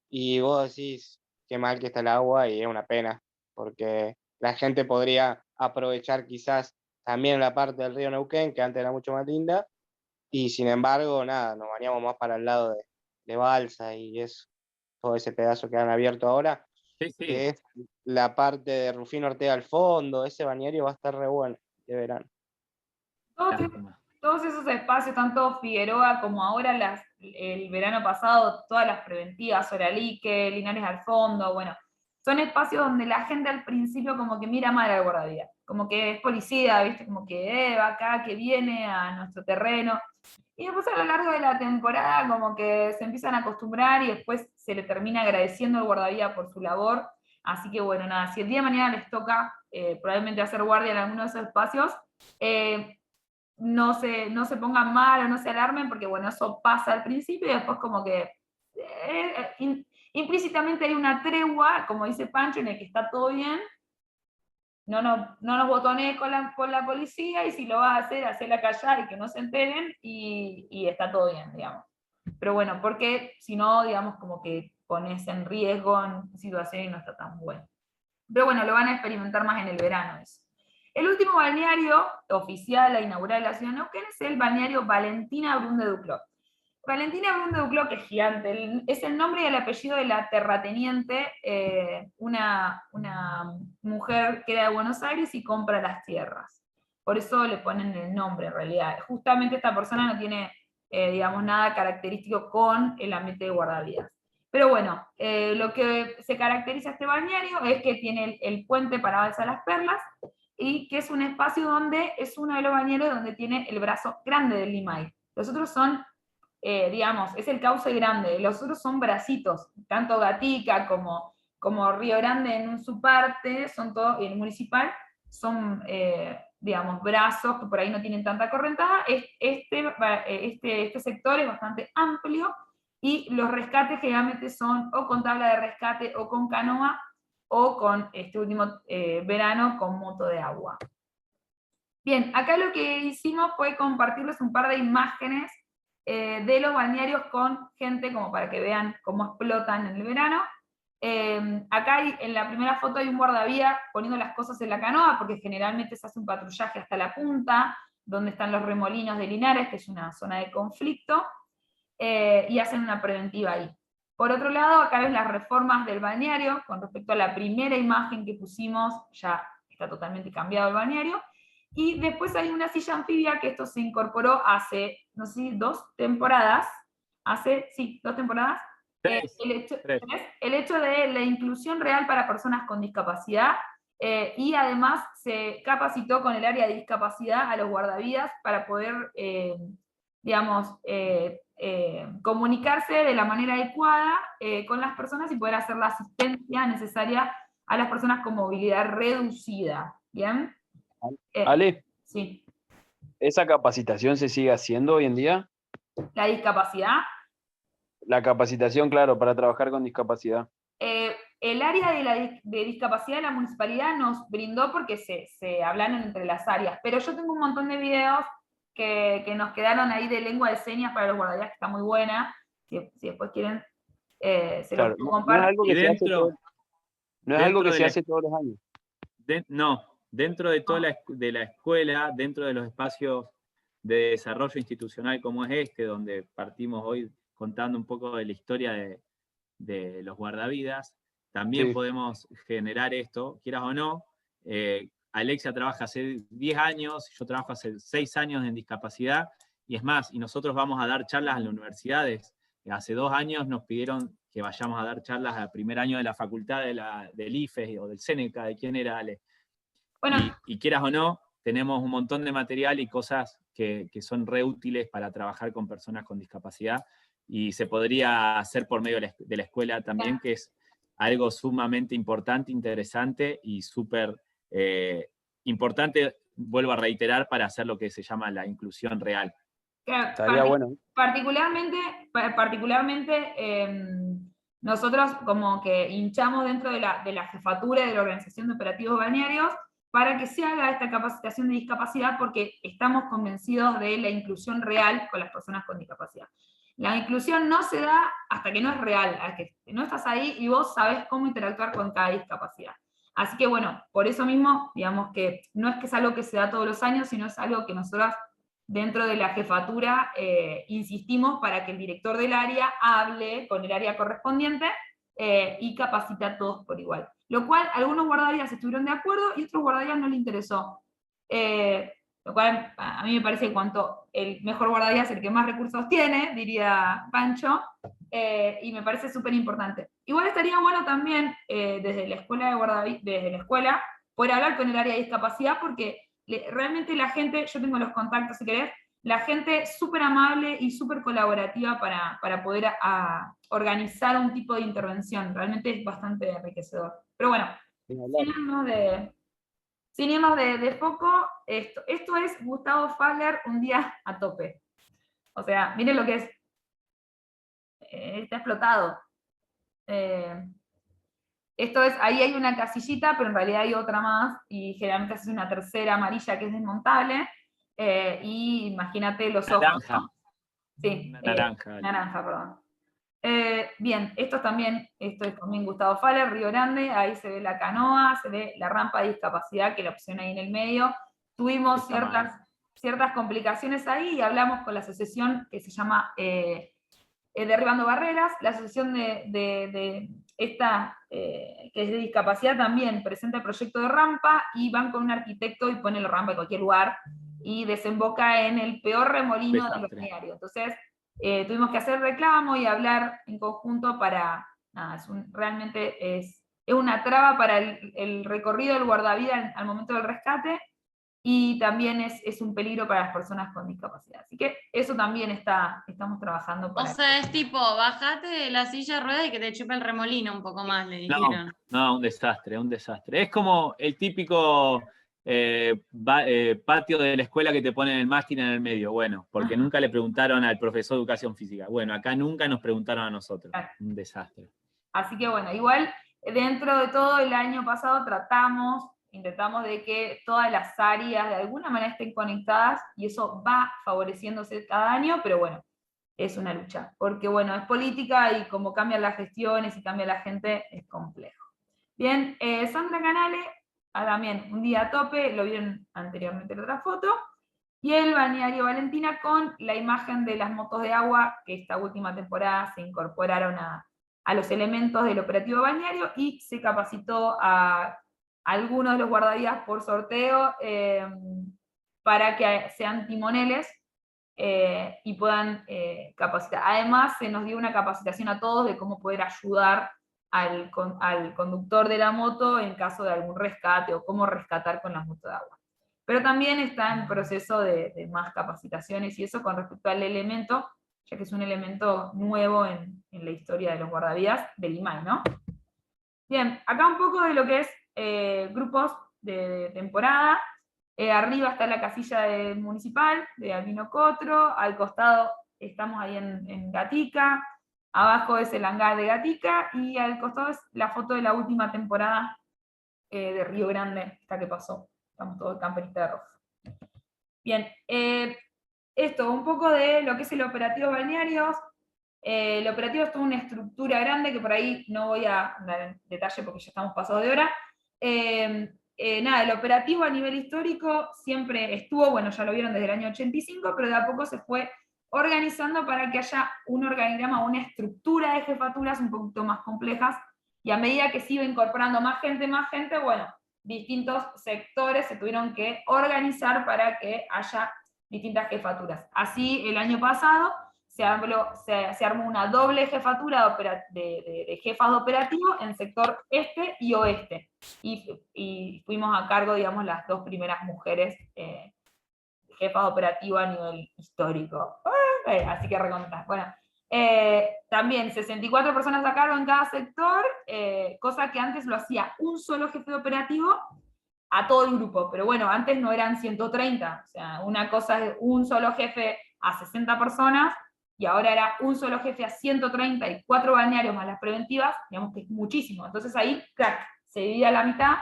y vos decís qué mal que está el agua, y es una pena porque la gente podría aprovechar quizás también la parte del río Neuquén, que antes era mucho más linda, y sin embargo, nada, nos bañamos más para el lado de Balsa y eso, todo ese pedazo que han abierto ahora, sí. Que es la parte de Rufino Ortega al fondo. Ese balneario va a estar re bueno de verano. Todos esos espacios, tanto Figueroa como ahora el verano pasado, todas las preventivas, Oralique, Linares al fondo, bueno, son espacios donde la gente al principio como que mira mal al guardavidas, como que es policía, ¿viste? Como que va acá, que viene a nuestro terreno. Y después a lo largo de la temporada como que se empiezan a acostumbrar y después se le termina agradeciendo al guardavidas por su labor. Así que bueno, nada, si el día de mañana les toca probablemente hacer guardia en alguno de esos espacios, no se pongan mal o no se alarmen, porque bueno, eso pasa al principio y después como que implícitamente hay una tregua, como dice Pancho, en el que está todo bien, no nos botonees con la policía, y si lo vas a hacer, hacela callar y que no se enteren, y está todo bien, digamos. Pero bueno, porque si no, digamos, como que pones en riesgo en situaciones y no está tan bueno. Pero bueno, lo van a experimentar más en el verano eso. El último balneario oficial a inaugurar en la ciudad de Neuquén es el balneario Valentina Brun de Duclos. Valentina Brun de Duclos, que es gigante, es el nombre y el apellido de la terrateniente, una mujer que era de Buenos Aires y compra las tierras. Por eso le ponen el nombre en realidad. Justamente esta persona no tiene, digamos, nada característico con el ambiente de guardavidas. Pero bueno, lo que se caracteriza este balneario es que tiene el puente para Balsa Las Perlas, y que es un espacio donde es uno de los balnearios donde tiene el brazo grande del Limay. Los otros son, digamos, es el cauce grande, los otros son bracitos, tanto Gatica como Río Grande en su parte, son todos, y el municipal, son, digamos, brazos que por ahí no tienen tanta correntada. Este sector es bastante amplio, y los rescates generalmente son o con tabla de rescate o con canoa, o con este último verano con moto de agua. Bien, acá lo que hicimos fue compartirles un par de imágenes de los balnearios con gente, como para que vean cómo explotan en el verano. Acá en la primera foto hay un guardavidas poniendo las cosas en la canoa, porque generalmente se hace un patrullaje hasta la punta, donde están los remolinos de Linares, que es una zona de conflicto, y hacen una preventiva ahí. Por otro lado, acá ves las reformas del balneario, con respecto a la primera imagen que pusimos, ya está totalmente cambiado el balneario, y después hay una silla anfibia, que esto se incorporó hace, no sé si 2 temporadas, sí, 2 temporadas, el hecho de la inclusión real para personas con discapacidad, y además se capacitó con el área de discapacidad a los guardavidas para poder, digamos, comunicarse de la manera adecuada con las personas y poder hacer la asistencia necesaria a las personas con movilidad reducida. ¿Bien? Ale, sí. ¿esa capacitación se sigue haciendo hoy en día? ¿La discapacidad? La capacitación, claro, para trabajar con discapacidad. El área de discapacidad de la municipalidad nos brindó porque se hablaron entre las áreas, pero yo tengo un montón de videos que nos quedaron ahí de lengua de señas para los guardavidas, que está muy buena, si después quieren, se los comparto. No es algo que se hace todos los años. No, dentro de toda la escuela, dentro de los espacios de desarrollo institucional como es este, donde partimos hoy contando un poco de la historia de los guardavidas, también podemos generar esto, quieras o no. Alexia trabaja hace 10 años, yo trabajo hace 6 años en discapacidad, y es más, y nosotros vamos a dar charlas en las universidades. Hace 2 años nos pidieron que vayamos a dar charlas al primer año de la facultad del IFES o del Seneca, de quién era Ale. Bueno. Y quieras o no, tenemos un montón de material y cosas que son reútiles para trabajar con personas con discapacidad, y se podría hacer por medio de la escuela también, que es algo sumamente importante, interesante y súper importante, vuelvo a reiterar, para hacer lo que se llama la inclusión real. Estaría bueno. Particularmente nosotros como que hinchamos dentro de la jefatura de la Organización de Operativos Balnearios para que se haga esta capacitación de discapacidad, porque estamos convencidos de la inclusión real con las personas con discapacidad. La inclusión no se da hasta que no es real, hasta que no estás ahí y vos sabés cómo interactuar con cada discapacidad. Así que bueno, por eso mismo, digamos que no es algo que se da todos los años, sino es algo que nosotros dentro de la jefatura insistimos para que el director del área hable con el área correspondiente y capacite a todos por igual. Lo cual algunos guardavidas estuvieron de acuerdo y otros guardavidas no les interesó. Lo cual a mí me parece que cuanto el mejor guardavidas es el que más recursos tiene, diría Pancho, y me parece súper importante. Igual estaría bueno también desde la escuela de guardavidas, desde la escuela, poder hablar con el área de discapacidad, porque realmente la gente, yo tengo los contactos si querés, la gente es súper amable y súper colaborativa para poder organizar un tipo de intervención. Realmente es bastante enriquecedor. Pero bueno, sin irnos de foco, esto es Gustavo Fahler un día a tope. O sea, miren lo que es. Está explotado. Esto es, ahí hay una casillita, pero en realidad hay otra más, y generalmente es una tercera amarilla que es desmontable, y imagínate los ojos. Naranja. ¿No? Sí, naranja. Naranja, perdón. Bien, esto es también Gustavo Fahler, Río Grande, ahí se ve la canoa, se ve la rampa de discapacidad que la opción ahí en el medio. Tuvimos ciertas complicaciones ahí y hablamos con la asociación que se llama Derribando Barreras, la asociación de esta que es de discapacidad también presenta el proyecto de rampa y van con un arquitecto y pone la rampa en cualquier lugar y desemboca en el peor remolino del balneario. Entonces, tuvimos que hacer reclamo y hablar en conjunto para, nada, realmente es una traba para el recorrido del guardavidas al momento del rescate, y también es un peligro para las personas con discapacidad. Así que eso también estamos trabajando para... O sea, es tipo, bajate de la silla de rueda y que te chupe el remolino un poco más, le dijeron. No, un desastre. Es como el típico patio de la escuela que te ponen el mástil en el medio. Bueno, porque nunca le preguntaron al profesor de educación física. Bueno, acá nunca nos preguntaron a nosotros. Un desastre. Así que bueno, igual dentro de todo el año pasado tratamos intentamos de que todas las áreas de alguna manera estén conectadas, y eso va favoreciéndose cada año, pero bueno, es una lucha, porque bueno, es política y como cambian las gestiones y cambia la gente, es complejo. Bien, Sandra Canale, también un día a tope, lo vieron anteriormente en otra foto, y el balneario Valentina con la imagen de las motos de agua, que esta última temporada se incorporaron a los elementos del operativo balneario, y se capacitó a algunos de los guardavidas por sorteo para que sean timoneles y puedan capacitar. Además, se nos dio una capacitación a todos de cómo poder ayudar al conductor de la moto en caso de algún rescate, o cómo rescatar con las motos de agua. Pero también está en proceso de más capacitaciones, y eso con respecto al elemento, ya que es un elemento nuevo en la historia de los guardavidas del IMAI, ¿no? Bien, acá un poco de lo que es grupos de temporada. Arriba está la casilla municipal de Albino Cotro, al costado estamos ahí en Gatica, abajo es el hangar de Gatica, y al costado es la foto de la última temporada de Río Grande, esta que pasó. Estamos todos camperistas de rojo. Bien, esto, un poco de lo que es el operativo balnearios. El operativo es toda una estructura grande, que por ahí no voy a dar en detalle porque ya estamos pasados de hora. Nada, el operativo a nivel histórico siempre estuvo, bueno, ya lo vieron desde el año 85, pero de a poco se fue organizando para que haya un organigrama, una estructura de jefaturas un poquito más complejas, y a medida que se iba incorporando más gente, bueno, distintos sectores se tuvieron que organizar para que haya distintas jefaturas. Así, el año pasado se armó una doble jefatura de jefas de operativo en sector este y oeste. Y fuimos a cargo, digamos, las dos primeras mujeres jefas de operativo a nivel histórico. Así que recontra. Bueno, también 64 personas a cargo en cada sector, cosa que antes lo hacía un solo jefe de operativo a todo el grupo, pero bueno, antes no eran 130, o sea, una cosa es un solo jefe a 60 personas, y ahora era un solo jefe a 134 balnearios más las preventivas, digamos que es muchísimo. Entonces ahí, crack, se divide a la mitad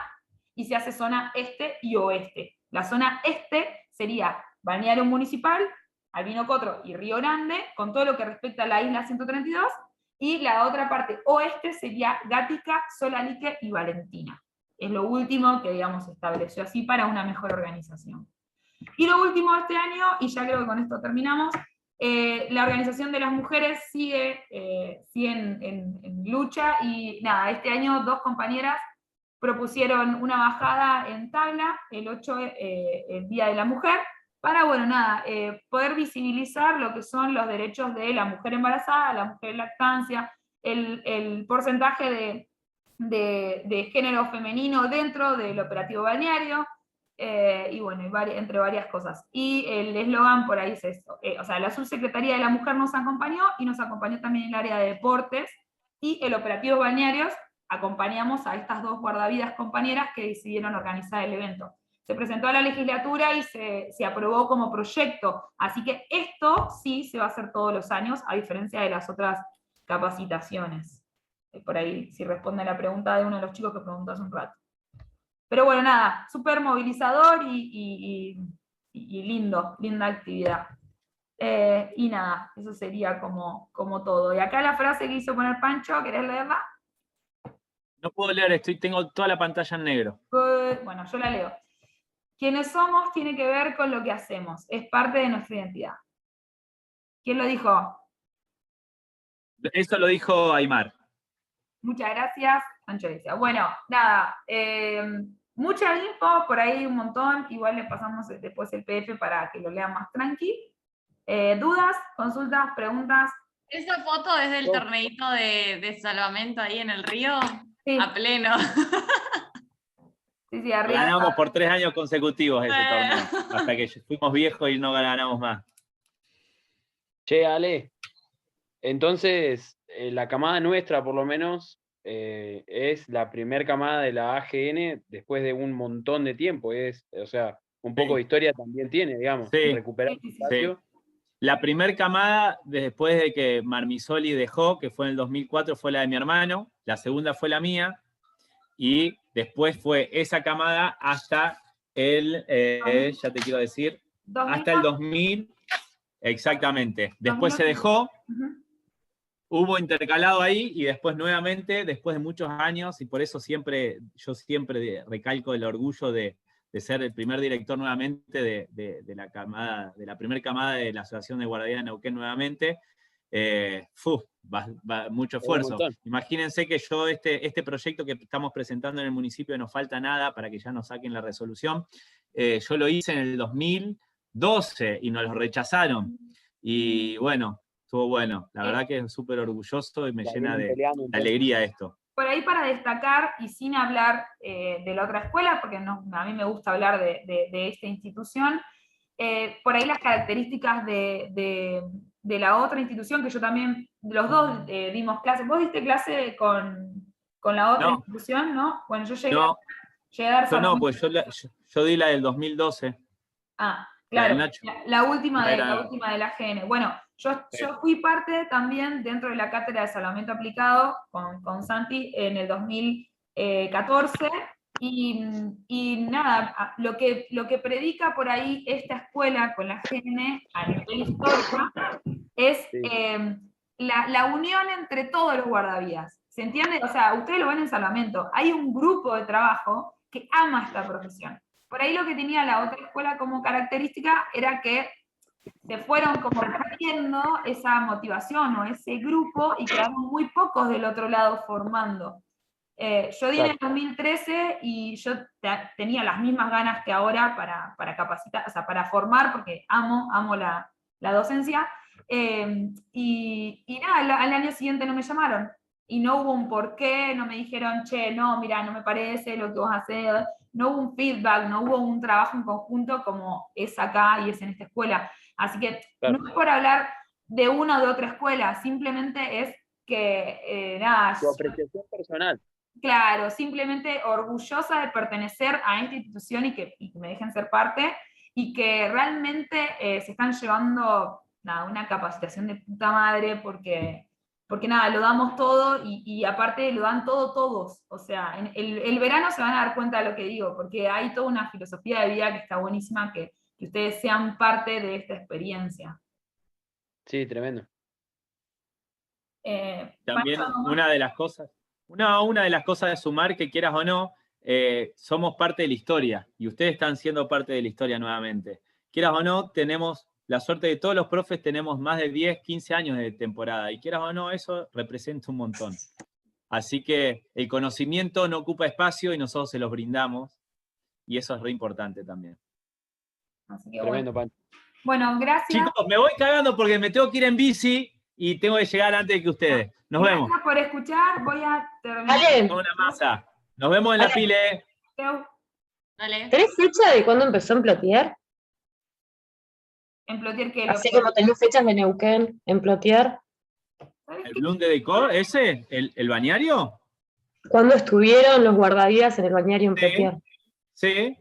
y se hace zona este y oeste. La zona este sería balneario municipal, Albino Cotro y Río Grande, con todo lo que respecta a la isla 132, y la otra parte oeste sería Gatica, Solalique y Valentina. Es lo último que, digamos, se estableció así para una mejor organización. Y lo último de este año, y ya creo que con esto terminamos, la organización de las mujeres sigue en lucha, y nada, este año 2 compañeras propusieron una bajada en tabla, el 8, el Día de la Mujer, para, bueno, nada, poder visibilizar lo que son los derechos de la mujer embarazada, la mujer en lactancia, el porcentaje de género femenino dentro del operativo balneario, y bueno, entre varias cosas. Y el eslogan por ahí es esto, o sea, la Subsecretaría de la Mujer nos acompañó, y nos acompañó también el área de deportes, y el operativo balnearios acompañamos a estas 2 guardavidas compañeras que decidieron organizar el evento. Se presentó a la legislatura y se aprobó como proyecto, así que esto sí se va a hacer todos los años, a diferencia de las otras capacitaciones. Por ahí, si responde a la pregunta de uno de los chicos que preguntó hace un rato. Pero bueno, nada, súper movilizador y linda actividad. Y nada, eso sería como todo. Y acá la frase que hizo poner Pancho, ¿querés leerla? No puedo leer, tengo toda la pantalla en negro. Bueno, yo la leo. Quienes somos tiene que ver con lo que hacemos, es parte de nuestra identidad. ¿Quién lo dijo? Eso lo dijo Aymar. Muchas gracias, Pancho Alicia. Bueno, nada, mucha info, por ahí un montón, igual les pasamos después el PDF para que lo lean más tranqui. ¿Dudas, consultas, preguntas? ¿Esa foto es del torneito de salvamento ahí en el río? Sí. A pleno. Sí, arriba. Ganamos por 3 años consecutivos ese torneo, hasta que fuimos viejos y no ganamos más. Che, Ale, entonces la camada nuestra, por lo menos, es la primer camada de la AGN después de un montón de tiempo. O sea, un poco de historia también tiene, digamos, recuperar el espacio. Sí. La primer camada, después de que Marmisoli dejó, que fue en el 2004, fue la de mi hermano. La segunda fue la mía. Y después fue esa camada hasta ya te quiero decir, hasta el 2000, exactamente. Después se dejó, hubo intercalado ahí y después nuevamente, después de muchos años, y por eso yo siempre recalco el orgullo de ser el primer director nuevamente de la primera camada de la Asociación de Guardavidas de Neuquén nuevamente. Mucho esfuerzo. Imagínense que yo este proyecto que estamos presentando en el municipio, no falta nada para que ya nos saquen la resolución, yo lo hice en el 2012 y nos lo rechazaron. Y bueno, estuvo bueno. La verdad que es súper orgulloso y me llena de alegría esto. Por ahí para destacar, y sin hablar de la otra escuela, porque a mí me gusta hablar de esta institución, por ahí las características de la otra institución, que yo también, los dos dimos clases. ¿Vos diste clase con la otra institución, no? Bueno, yo llegué a dar... No, pues yo di la del 2012. Ah, claro, la última de la AGN. Bueno, yo fui parte también dentro de la cátedra de salvamento aplicado con Santi en el 2014, y nada, lo que predica por ahí esta escuela con la AGN a nivel histórico es la unión entre todos los guardavías. ¿Se entiende? O sea, ustedes lo ven en salvamento, hay un grupo de trabajo que ama esta profesión. Por ahí lo que tenía la otra escuela como característica era que se fueron como perdiendo esa motivación o ese grupo y quedaron muy pocos del otro lado formando. Yo di en el 2013 y yo tenía las mismas ganas que ahora para capacitar, o sea, para formar, porque amo la docencia, y nada, al año siguiente no me llamaron, y no hubo un porqué, no me dijeron, che, no, mira, no me parece lo que vos hacés, no hubo un feedback, no hubo un trabajo en conjunto como es acá y es en esta escuela. Así que no es por hablar de una o de otra escuela, simplemente es que, nada... Tu apreciación personal. Claro, simplemente orgullosa de pertenecer a esta institución y que me dejen ser parte, y que realmente se están llevando una capacitación de puta madre, porque nada, lo damos todo y aparte lo dan todo todos. O sea, el verano se van a dar cuenta de lo que digo, porque hay toda una filosofía de vida que está buenísima, que ustedes sean parte de esta experiencia. Sí, tremendo. También una de las cosas de sumar, que quieras o no, somos parte de la historia, y ustedes están siendo parte de la historia nuevamente. Quieras o no, tenemos la suerte de todos los profes, tenemos más de 10, 15 años de temporada, y quieras o no, eso representa un montón. Así que el conocimiento no ocupa espacio y nosotros se los brindamos, y eso es re importante también. Así que tremendo, Pan. Bueno, gracias. Chicos, me voy cagando porque me tengo que ir en bici y tengo que llegar antes que ustedes. Nos vemos. Gracias por escuchar, voy a terminar. Una masa. Nos vemos en la pile. Dale. ¿Tenés fecha de cuándo empezó en Plotier? En Plotier, que así como tenés fechas de Neuquén, en Plotier. ¿El Bloom de Decor? ¿Ese? ¿El bañario? ¿Cuándo estuvieron los guardavidas en el bañario en Plotier? Sí.